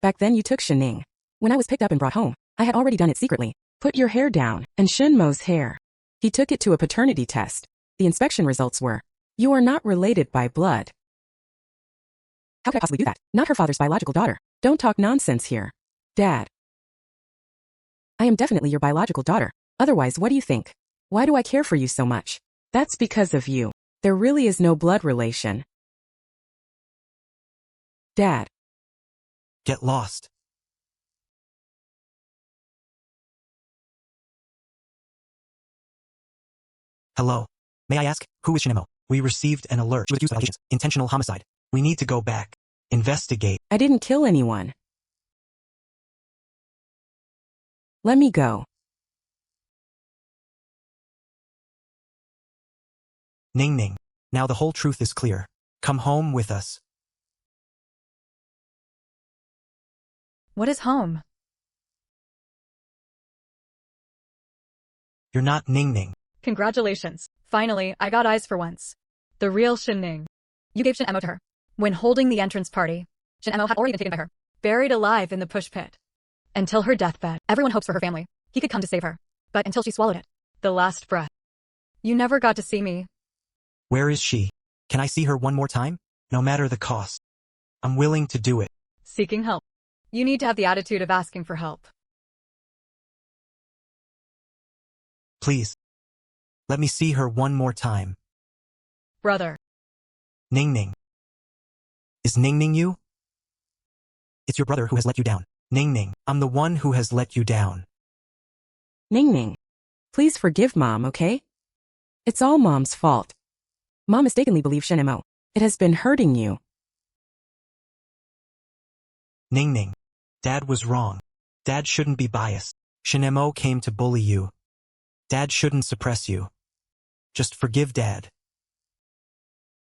Back then you took Shen Ning. When I was picked up and brought home, I had already done it secretly. Put your hair down, and Shen Mo's hair. He took it to a paternity test. The inspection results were, you are not related by blood. How could I possibly do that? Not her father's biological daughter. Don't talk nonsense here. Dad. I am definitely your biological daughter. Otherwise, what do you think? Why do I care for you so much? That's because of you. There really is no blood relation. Dad. Get lost. Hello. May I ask, who is Shinemo? We received an alert. She was accused of allegations. Intentional homicide. We need to go back. Investigate. I didn't kill anyone. Let me go. Ningning. Now the whole truth is clear. Come home with us. What is home? You're not Ningning. Congratulations. Finally, I got eyes for once. The real Shin Ning. You gave Shin Emo to her. When holding the entrance party, Shin Emo had already been taken by her, buried alive in the push pit. Until her deathbed, everyone hopes for her family. He could come to save her. But until she swallowed it, the last breath. You never got to see me. Where is she? Can I see her one more time? No matter the cost. I'm willing to do it. Seeking help. You need to have the attitude of asking for help. Please. Let me see her one more time. Brother. Ningning. Is Ningning you? It's your brother who has let you down. Ningning, I'm the one who has let you down. Ningning. Please forgive Mom, okay? It's all Mom's fault. Mom mistakenly believed Shen Mo. It has been hurting you. Ningning. Dad was wrong. Dad shouldn't be biased. Shinemo came to bully you. Dad shouldn't suppress you. Just forgive Dad.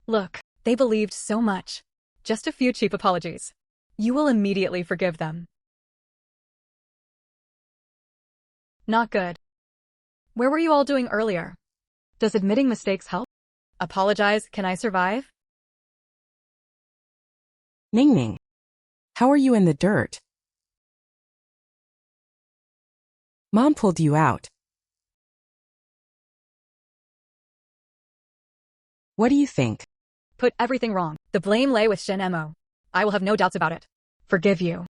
Look, they believed so much. Just a few cheap apologies. You will immediately forgive them. Not good. Where were you all doing earlier? Does admitting mistakes help? Apologize, can I survive? Ningning. How are you in the dirt? Mom pulled you out. What do you think? Put everything wrong. The blame lay with Shin Mo. I will have no doubts about it. Forgive you.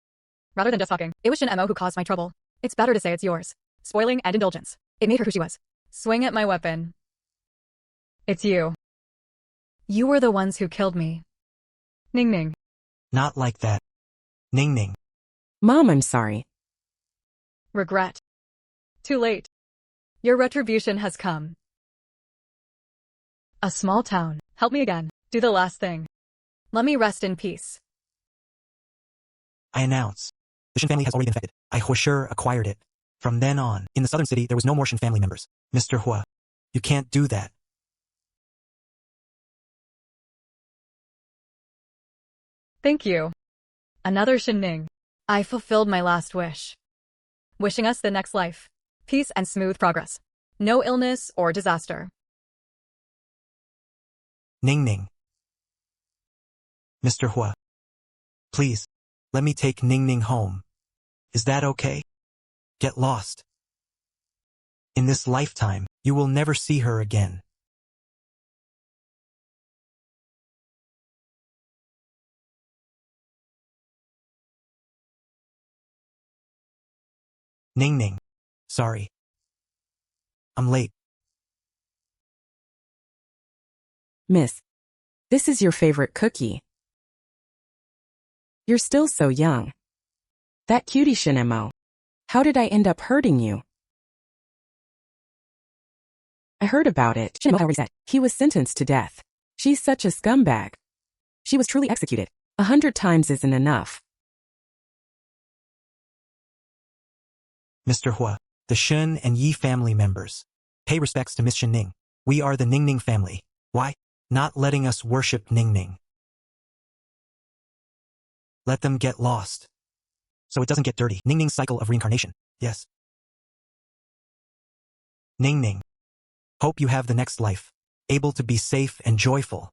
Rather than just talking, it was Shin Mo who caused my trouble. It's better to say it's yours. Spoiling and indulgence. It made her who she was. Swing at my weapon. It's you. You were the ones who killed me. Ningning. Not like that. Ning Ning. Mom, I'm sorry. Regret. Too late. Your retribution has come. A small town. Help me again. Do the last thing. Let me rest in peace. I announce. The Shin family has already been infected. I for sure acquired it. From then on, in the southern city, there was no more Shin family members. Mr. Hua, you can't do that. Thank you. Another Shinning. I fulfilled my last wish. Wishing us the next life. Peace and smooth progress. No illness or disaster. Ning Ning. Mr. Hua. Please, let me take Ning Ning home. Is that okay? Get lost. In this lifetime, you will never see her again. Ning Ning. Sorry. I'm late. Miss, this is your favorite cookie. You're still so young. That cutie Shinemo. How did I end up hurting you? I heard about it. Shinemo already said. He was sentenced to death. She's such a scumbag. She was truly executed. 100 times isn't enough. Mr. Hua, the Shin and Yi family members. Pay respects to Miss Shin Ning. We are the Ning Ning family. Why? Not letting us worship Ning Ning. Let them get lost. So it doesn't get dirty. Ning Ning's cycle of reincarnation. Yes. Ning Ning. Hope you have the next life. Able to be safe and joyful.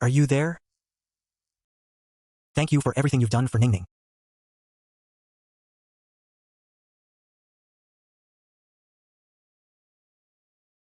Are you there? Thank you for everything you've done for Ning Ning.